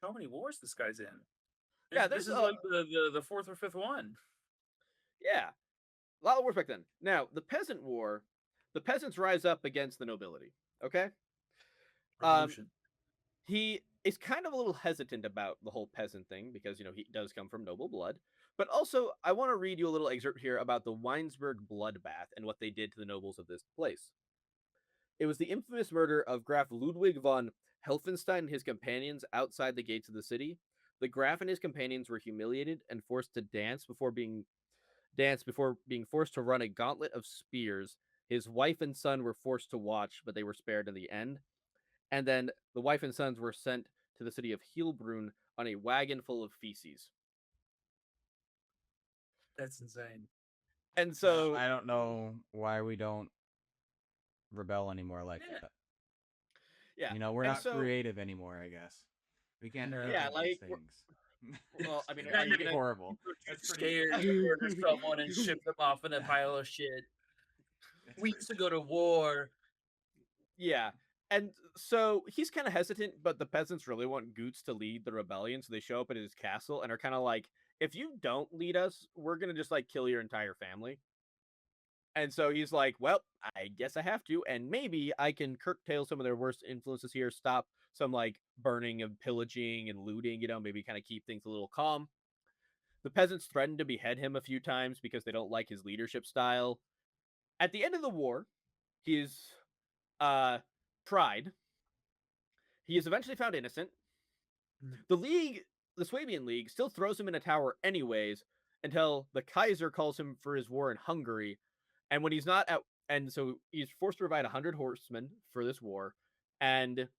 How many wars this guy's in? Yeah, this is like the fourth or fifth one. Yeah, a lot of wars back then. Now, the Peasant War, the peasants rise up against the nobility. Okay, Revolution. He is kind of a little hesitant about the whole peasant thing because he does come from noble blood. But also, I want to read you a little excerpt here about the Weinsberg bloodbath and what they did to the nobles of this place. It was the infamous murder of Graf Ludwig von Helfenstein and his companions outside the gates of the city. The Graf and his companions were humiliated and forced to dance before being forced to run a gauntlet of spears. His wife and son were forced to watch, but they were spared in the end. And then the wife and sons were sent to the city of Heilbrunn on a wagon full of feces. That's insane. And so I don't know why we don't rebel anymore like that. Yeah. We're not creative anymore, I guess. We can't do these things. Well, I mean, are you gonna... horrible. That's scared to murder someone and ship them off in a pile of shit. We used to go to war. Yeah. And so he's kind of hesitant, but the peasants really want Götz to lead the rebellion, so they show up at his castle and are kind of like, if you don't lead us, we're going to just, like, kill your entire family. And so he's like, well, I guess I have to, and maybe I can curtail some of their worst influences here, stop some, like, burning and pillaging and looting, maybe kind of keep things a little calm. The peasants threaten to behead him a few times because they don't like his leadership style. At the end of the war, he's tried. He is eventually found innocent. The Swabian League, still throws him in a tower anyways until the Kaiser calls him for his war in Hungary. And when he's not at, and so he's forced to provide 100 horsemen for this war. And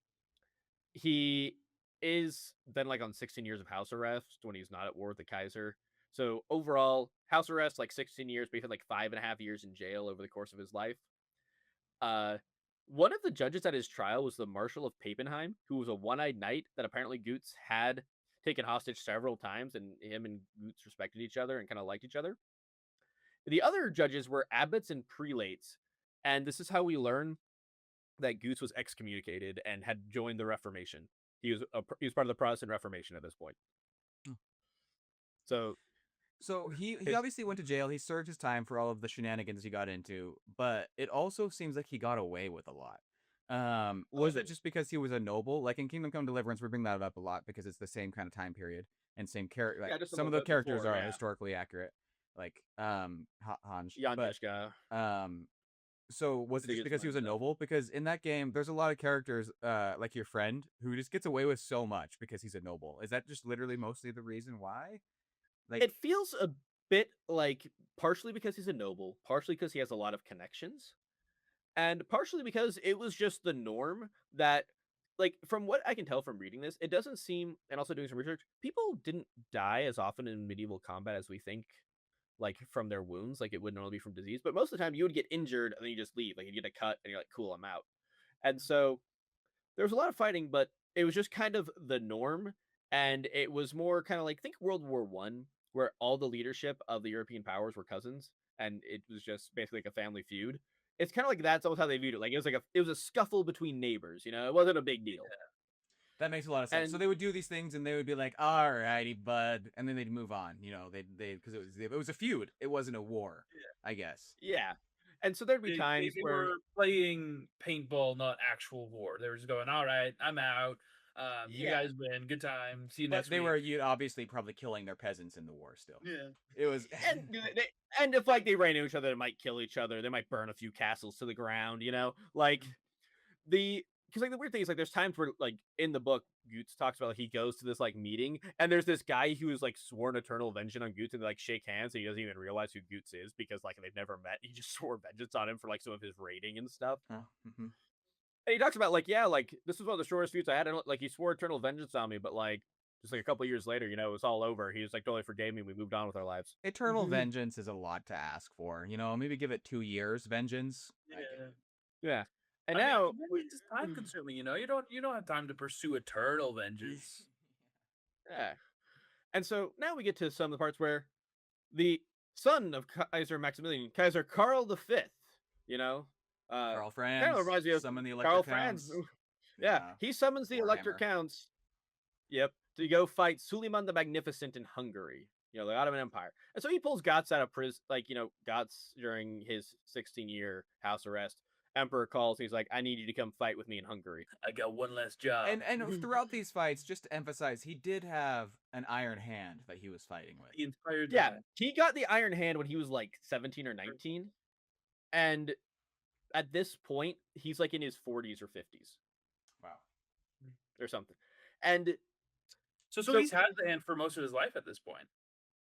he is then, like, on 16 years of house arrest when he's not at war with the Kaiser. So overall, house arrest, like 16 years, but he had like 5.5 years in jail over the course of his life. One of the judges at his trial was the Marshal of Pappenheim, who was a one-eyed knight that apparently Götz had taken hostage several times, and him and Götz respected each other and kind of liked each other. The other judges were abbots and prelates, and this is how we learn that Götz was excommunicated and had joined the Reformation. He was part of the Protestant Reformation at this point. So he obviously went to jail. He served his time for all of the shenanigans he got into, but it also seems like he got away with a lot. Was it just because he was a noble? Like in Kingdom Come Deliverance, we bring that up a lot because it's the same kind of time period and same character. Like, some of the characters are historically accurate, like Hans. So was it just because he was a noble? Because in that game, there's a lot of characters, like your friend, who just gets away with so much because he's a noble. Is that just literally mostly the reason why? Like, it feels a bit like partially because he's a noble, partially because he has a lot of connections, and partially because it was just the norm that, like, from what I can tell from reading this, it doesn't seem, and also doing some research, people didn't die as often in medieval combat as we think, like, from their wounds. Like, it would normally be from disease, but most of the time you would get injured and then you just leave. Like, you get a cut and you're like, cool, I'm out. And so there was a lot of fighting, but it was just kind of the norm, and it was more kind of like, think World War I, where all the leadership of the European powers were cousins, and it was just basically like a family feud. It's kind of like that's almost how they viewed it. Like, it was a scuffle between neighbors. It wasn't a big deal. Yeah. That makes a lot of sense. So they would do these things, and they would be like, "Alrighty, bud," and then they'd move on. They because it was a feud. It wasn't a war, I guess. Yeah. And so there'd be times they where were playing paintball, not actual war. They were just going, "All right, I'm out. You Yeah. guys win. Good time. See you But next they week. were obviously probably killing their peasants in the war still. Yeah. It was And if like they ran into each other, they might kill each other. They might burn a few castles to the ground. Like because like the weird thing is like there's times where like in the book Gotz talks about like, he goes to this like meeting and there's this guy who is like sworn eternal vengeance on Gotz and they like shake hands and he doesn't even realize who Gotz is because like they've never met. He just swore vengeance on him for like some of his raiding and stuff. Mhm. And he talks about like, yeah, like this was one of the shortest feuds I had. And like he swore eternal vengeance on me, but like just like a couple years later, it was all over. He was like totally forgave me. We moved on with our lives. Eternal vengeance is a lot to ask for. Maybe give it 2 years vengeance. Yeah. And I mean, now vengeance is time consuming. You don't have time to pursue eternal vengeance. yeah. And so now we get to some of the parts where the son of Kaiser Maximilian, Kaiser Karl V, Karl kind of Franz, reminds me of summon the Karl electric Franz. counts. Yeah, he summons the electric Warhammer. counts. Yep, to go fight Suleiman the Magnificent in Hungary. The Ottoman Empire. And so he pulls Gotz out of prison, Gotz during his 16-year house arrest. Emperor calls. He's like, I need you to come fight with me in Hungary. I got one last job. And throughout these fights, just to emphasize, he did have an iron hand that he was fighting with. The entire time. Yeah, he got the Iron Hand when he was like 17 or 19. And at this point, he's like in his 40s or 50s. Wow. Or something. And so he's had the hand for most of his life at this point.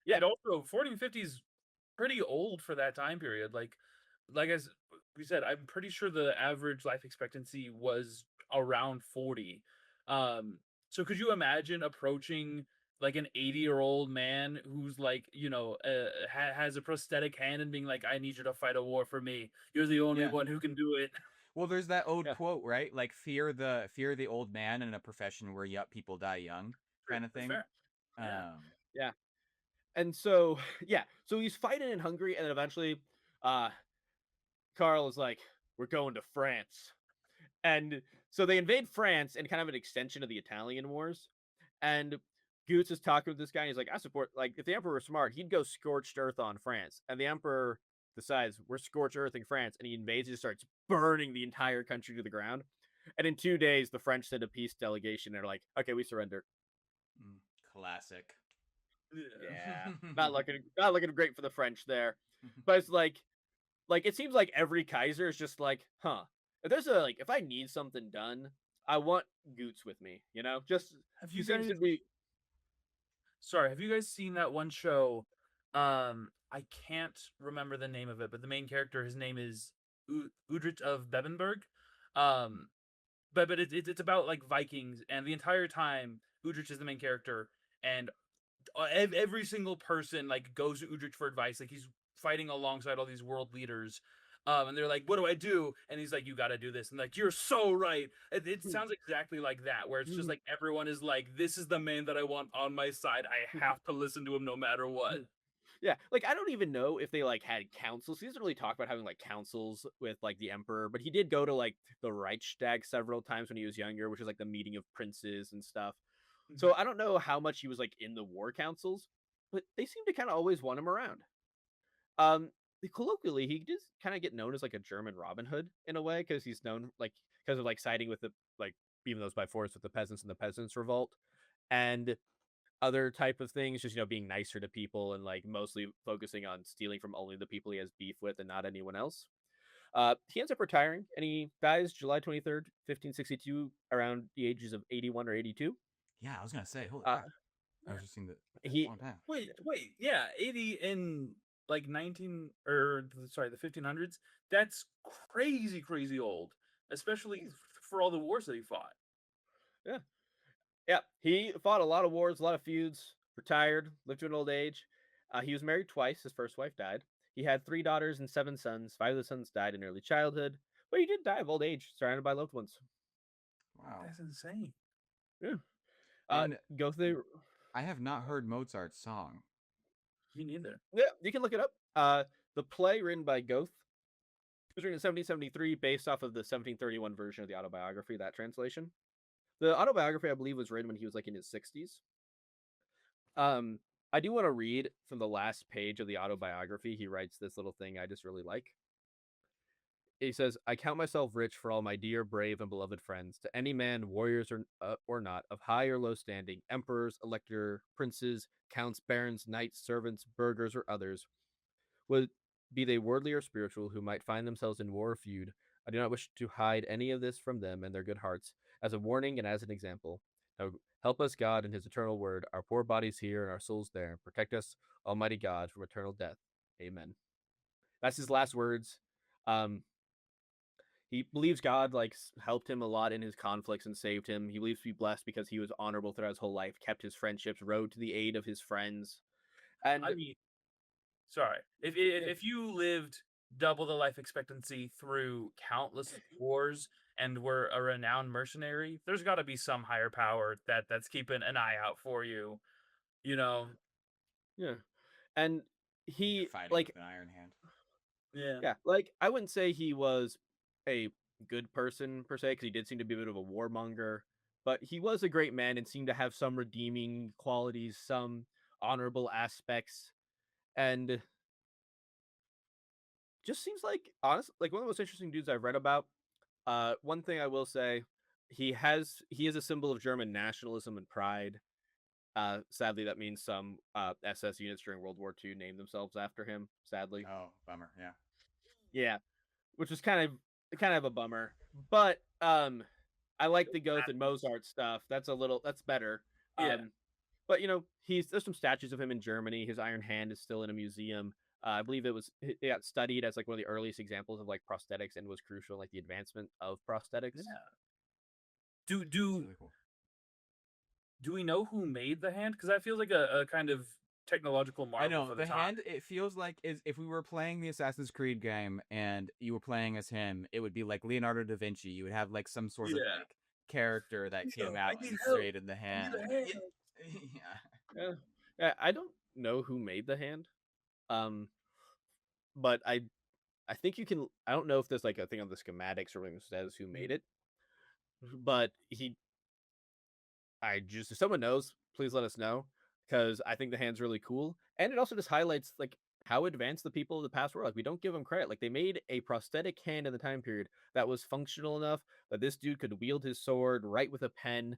Yeah. And also 40 and 50 is pretty old for that time period. Like as we said, I'm pretty sure the average life expectancy was around 40. So could you imagine approaching like an 80-year-old man who's like, has a prosthetic hand and being like, I need you to fight a war for me. You're the only one who can do it. Well, there's that old quote, right? Like fear the old man in a profession where people die young, kind of thing. Yeah. And so, so he's fighting in Hungary, and then eventually, Karl is like, we're going to France. And so they invade France in kind of an extension of the Italian Wars. And Gotz is talking with this guy, and he's like, I support, like, if the Emperor were smart, he'd go scorched earth on France. And the Emperor decides, we're scorched earthing France, and he invades and just starts burning the entire country to the ground. And in 2 days, the French send a peace delegation, and they're like, okay, we surrender. Classic. Yeah, not looking great for the French there. But it's like it seems like every Kaiser is just like, if I need something done, I want Gotz with me. Just have you guys seen that one show? I can't remember the name of it, but the main character, his name is Udrich of Bebenberg. But it's about like Vikings, and the entire time Udrich is the main character, and every single person like goes to Udrich for advice. Like he's fighting alongside all these world leaders, and they're like, "What do I do?" And he's like, "You got to do this." And like, "You're so right." It sounds exactly like that, where it's just like everyone is like, "This is the man that I want on my side. I have to listen to him no matter what." Yeah, like I don't even know if they like had councils. He doesn't really talk about having like councils with like the emperor, but he did go to like the Reichstag several times when he was younger, which is like the meeting of princes and stuff. So I don't know how much he was like in the war councils, but they seem to kind of always want him around. Colloquially, he does kind of get known as like a German Robin Hood in a way, because he's known like because of like siding with the like even those by force with the peasants in the peasants revolt, and other type of things, just being nicer to people and like mostly focusing on stealing from only the people he has beef with and not anyone else. He ends up retiring, and he dies July 23rd, 1562, around the ages of 81 or 82. Yeah, I was gonna say, holy crap. I was just seeing that. Long time. Wait, yeah, 80 in like the 1500s. That's crazy old, especially for all the wars that he fought. Yeah, he fought a lot of wars, a lot of feuds, retired, lived to an old age. He was married twice. His first wife died. He had 3 daughters and 7 sons. 5 of the sons died in early childhood, but he did die of old age, surrounded by loved ones. Wow, that's insane. Yeah. Go through. I have not heard Mozart's song. Me neither. Yeah, you can look it up. The play written by Goethe was written in 1773, based off of the 1731 version of the autobiography. That translation. The autobiography, I believe, was written when he was like in his 60s. I do want to read from the last page of the autobiography. He writes this little thing I just really like. he says, "I count myself rich for all my dear, brave, and beloved friends. To any man, warriors or not, of high or low standing, emperors, elector, princes, counts, barons, knights, servants, burghers, or others, would be they worldly or spiritual, who might find themselves in war or feud. I do not wish to hide any of this from them and their good hearts, as a warning and as an example. Now help us, God, in His eternal word. Our poor bodies here and our souls there. Protect us, Almighty God, from eternal death. Amen." That's his last words. Um, he believes God helped him a lot in his conflicts and saved him. He believes to be blessed because he was honorable throughout his whole life, kept his friendships, rode to the aid of his friends, and I mean, sorry. If you lived double the life expectancy through countless wars and were a renowned mercenary, there's got to be some higher power that's keeping an eye out for you. You know? yeah, and You're he fighting with an iron hand. Yeah. yeah, I wouldn't say he was a good person per se, because he did seem to be a bit of a warmonger, but he was a great man and seemed to have some redeeming qualities, some honorable aspects, and just seems like honest like one of the most interesting dudes I've read about. One thing I will say, he is a symbol of German nationalism and pride. Sadly, that means some SS units during World War II named themselves after him. Sadly, Oh, bummer. Yeah. yeah, which is kind of a bummer. But I like the Goethe and Mozart stuff. That's better. Yeah. But there's some statues of him in Germany. His iron hand is still in a museum. I believe it got studied as like one of the earliest examples of like prosthetics and was crucial in like the advancement of prosthetics. Yeah. Do That's do really cool. do we know who made the hand? Because that feels like a kind of technological marvel I know for the time. hand. It feels like is if we were playing the Assassin's Creed game and you were playing as him, it would be like Leonardo da Vinci. You would have like some sort of Yeah. like character that Yo, came I out need and help. created the I need hand. a hand. Yeah. Yeah. Yeah, I don't know who made the hand. Um, but I think you can. I don't know if there's like a thing on the schematics or anything that says who made it, but I just if someone knows, please let us know, because I think the hand's really cool, and it also just highlights like how advanced the people of the past were. Like we don't give them credit. Like they made a prosthetic hand in the time period that was functional enough that this dude could wield his sword, write with a pen,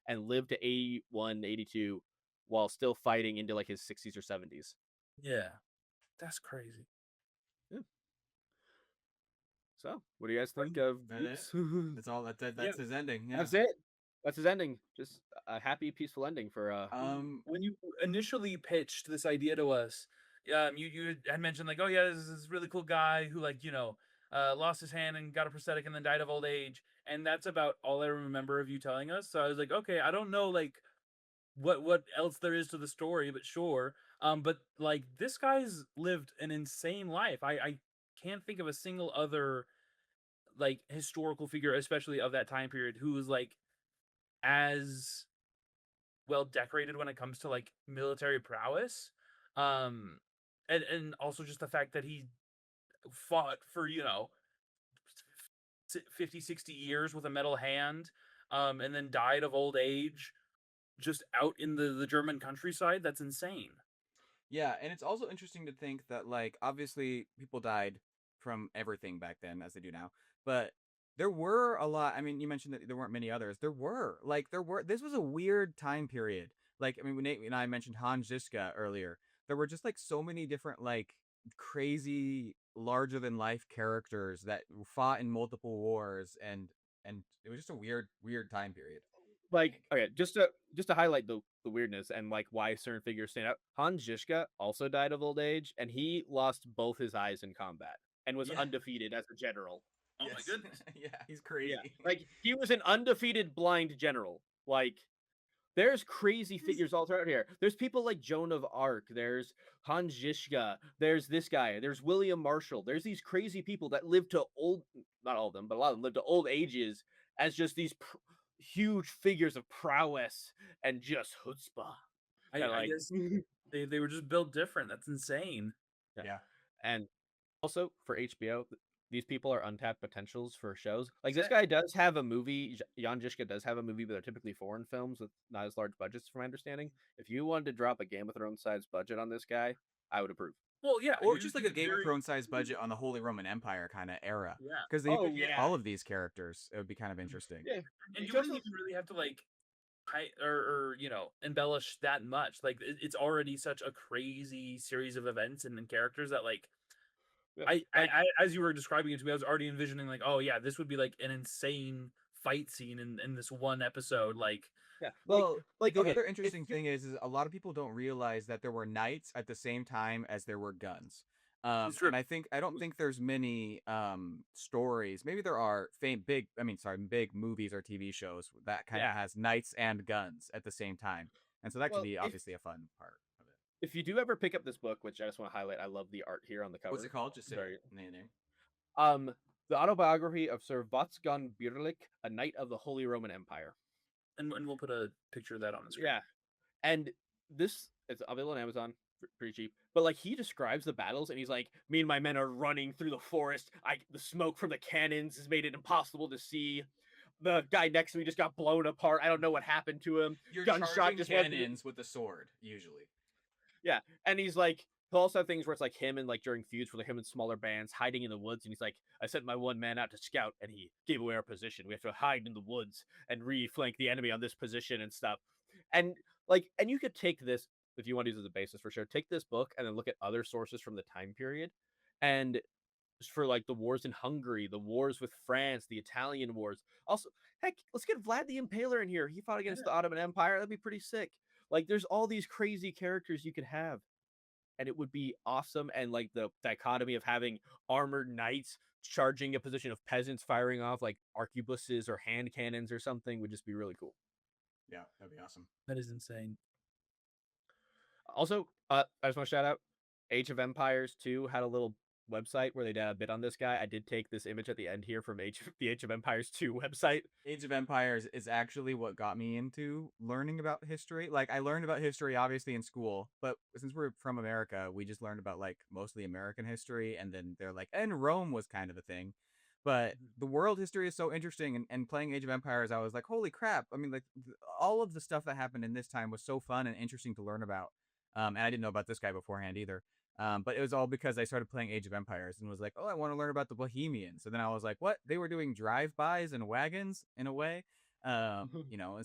and live to 81, 82 while still fighting into like his 60s or 70s. Yeah. That's crazy. Yeah. So, what do you guys think of That it? Gootz? That's all. That's Yeah. his ending. Yeah. That's it. That's his ending. Just a happy, peaceful ending for When you initially pitched this idea to us, you had mentioned like, oh yeah, this is this really cool guy who lost his hand and got a prosthetic and then died of old age, and that's about all I remember of you telling us. So I was like, okay, I don't know like what else there is to the story, but sure. But like this guy's lived an insane life. I can't think of a single other like historical figure, especially of that time period, who was like as well decorated when it comes to like military prowess. Um and also just the fact that he fought for, 50, 60 years with a metal hand, and then died of old age just out in the German countryside. That's insane. Yeah, and it's also interesting to think that like obviously people died from everything back then as they do now, but there were a lot. I mean, you mentioned that there weren't many others. There were. This was a weird time period. Like I mean, when Nate and I mentioned Hans Ziska earlier, there were just like so many different like crazy larger than life characters that fought in multiple wars and it was just a weird time period. I like think. okay, just to highlight the weirdness and like why certain figures stand out. Hans Zizka also died of old age, and he lost both his eyes in combat and was Yeah. undefeated as a general. Oh my Yes. goodness. Yeah, he's Yeah, crazy. like he was an undefeated blind general. Like there's crazy figures all throughout here. There's people like Joan of Arc. There's Hans Zizka. There's this guy. There's William Marshall. There's these crazy people that live to old, not all of them, but a lot of them live to old ages as just these huge figures of prowess and just chutzpah. I, And I like, guess they were just built different. That's insane. yeah. Yeah. And also for HBO, these people are untapped potentials for shows. Like this Sick. guy does have a movie. Jan Žižka does have a movie, but they're typically foreign films with not as large budgets, from my understanding. If you wanted to drop a Game of Thrones size budget on this guy, I would approve. Well, yeah, Or just like a it's Game of very Thrones size budget on the Holy Roman Empire kind of era, yeah. because they Oh could get yeah, all of these characters. It would be kind of interesting. yeah. And you wouldn't Just even really have to like or embellish that much. Like it's already such a crazy series of events and characters that like yeah, like I as you were describing it to me, I was already envisioning like, oh yeah, this would be like an insane fight scene in this one episode. Like, yeah, Well, like the okay, other if interesting you thing is a lot of people don't realize that there were knights at the same time as there were guns. it's true. And I don't think there's many stories. Maybe there are big movies or TV shows that kind of yeah, has knights and guns at the same time. And so that could well be obviously a fun part of it. if you do ever pick up this book, which I just want to highlight, I love the art here on the cover. What's it called? Just say Very it. Name. the autobiography of Sir Götz von Berlichingen, a knight of the Holy Roman Empire. And we'll put a picture of that on the screen. Yeah, and this it's available on Amazon, pretty cheap. But like he describes the battles, and he's like, "Me and my men are running through the forest. The smoke from the cannons has made it impossible to see. The guy next to me just got blown apart. I don't know what happened to him. You're Gunshot charging just went through the-" cannons with a sword, usually. Yeah, and he's like, he'll also have things where it's like him and like during feuds where him and smaller bands hiding in the woods, and he's like, I sent my one man out to scout, and he gave away our position. We have to hide in the woods and re-flank the enemy on this position and stuff. And like, and you could take this if you want to use it as a basis for sure. Take this book and then look at other sources from the time period, and for like the wars in Hungary, the wars with France, the Italian wars. Also, heck, let's get Vlad the Impaler in here. He fought against the Ottoman Empire. That'd be pretty sick. Like, there's all these crazy characters you could have, and it would be awesome. And like the dichotomy of having armored knights charging a position of peasants firing off like arquebuses or hand cannons or something would just be really cool. Yeah, that'd be awesome. That is insane. Also, I just want to shout out Age of Empires 2 had a little website where they did a bit on this guy. I did take this image at the end here from the Age of Empires 2 website. Age of Empires is actually what got me into learning about history. Like, I learned about history obviously in school, but since we're from America, we just learned about like mostly American history, and then they're like, and Rome was kind of a thing. But the world history is so interesting, and playing Age of Empires, I was like, holy crap. I mean, like, all of the stuff that happened in this time was so fun and interesting to learn about. And I didn't know about this guy beforehand either. But it was all because I started playing Age of Empires and was like, oh, I want to learn about the Bohemians. So then I was like, what? They were doing drive-bys and wagons in a way, and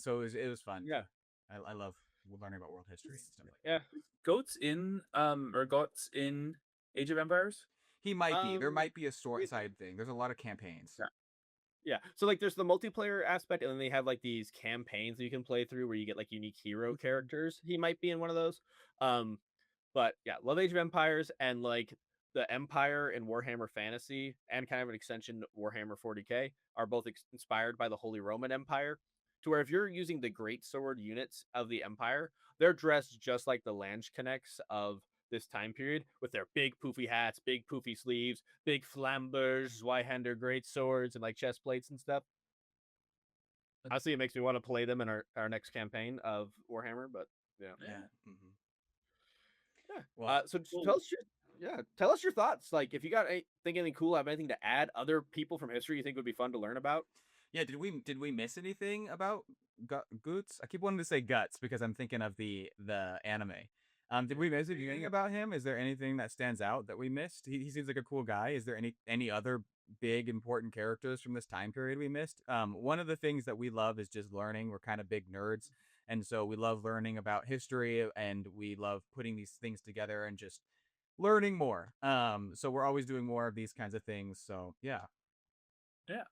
so it was fun. Yeah. I love learning about world history and stuff like that. Yeah. Gotz in Age of Empires? He might be. There Um, might be a story side thing. There's a lot of campaigns. Yeah. Yeah. So like there's the multiplayer aspect, and then they have like these campaigns that you can play through where you get like unique hero characters. He might be in one of those. But yeah, love Age of Empires, and like the Empire and Warhammer Fantasy and kind of an extension Warhammer 40K are both inspired by the Holy Roman Empire. To where if you're using the great sword units of the Empire, they're dressed just like the Landsknechts of this time period with their big poofy hats, big poofy sleeves, big flambers, Zweihander great swords, and like chest plates and stuff. Honestly, it makes me want to play them in our next campaign of Warhammer, but yeah. Yeah. Mm-hmm. Yeah. Well, So tell us your thoughts. Like, if you think anything cool, have anything to add, other people from history you think would be fun to learn about. yeah. Did we miss anything about Gotz? I keep wanting to say Guts because I'm thinking of the anime. Did we miss anything about him? Is there anything that stands out that we missed? He seems like a cool guy. Is there any other big important characters from this time period we missed? One of the things that we love is just learning. We're kind of big nerds, and so we love learning about history, and we love putting these things together and just learning more. So we're always doing more of these kinds of things. So yeah. Yeah.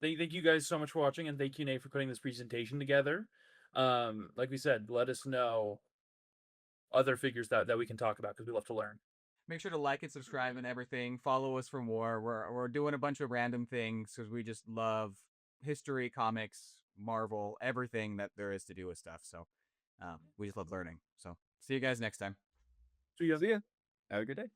Thank you guys so much for watching, and thank you, Nate, for putting this presentation together. Like we said, let us know other figures that we can talk about because we love to learn. Make sure to like and subscribe and everything. Follow us for more. We're doing a bunch of random things because we just love history, comics, Marvel, everything that there is to do with stuff. So we just love learning. So see you guys next time. See ya. Have a good day.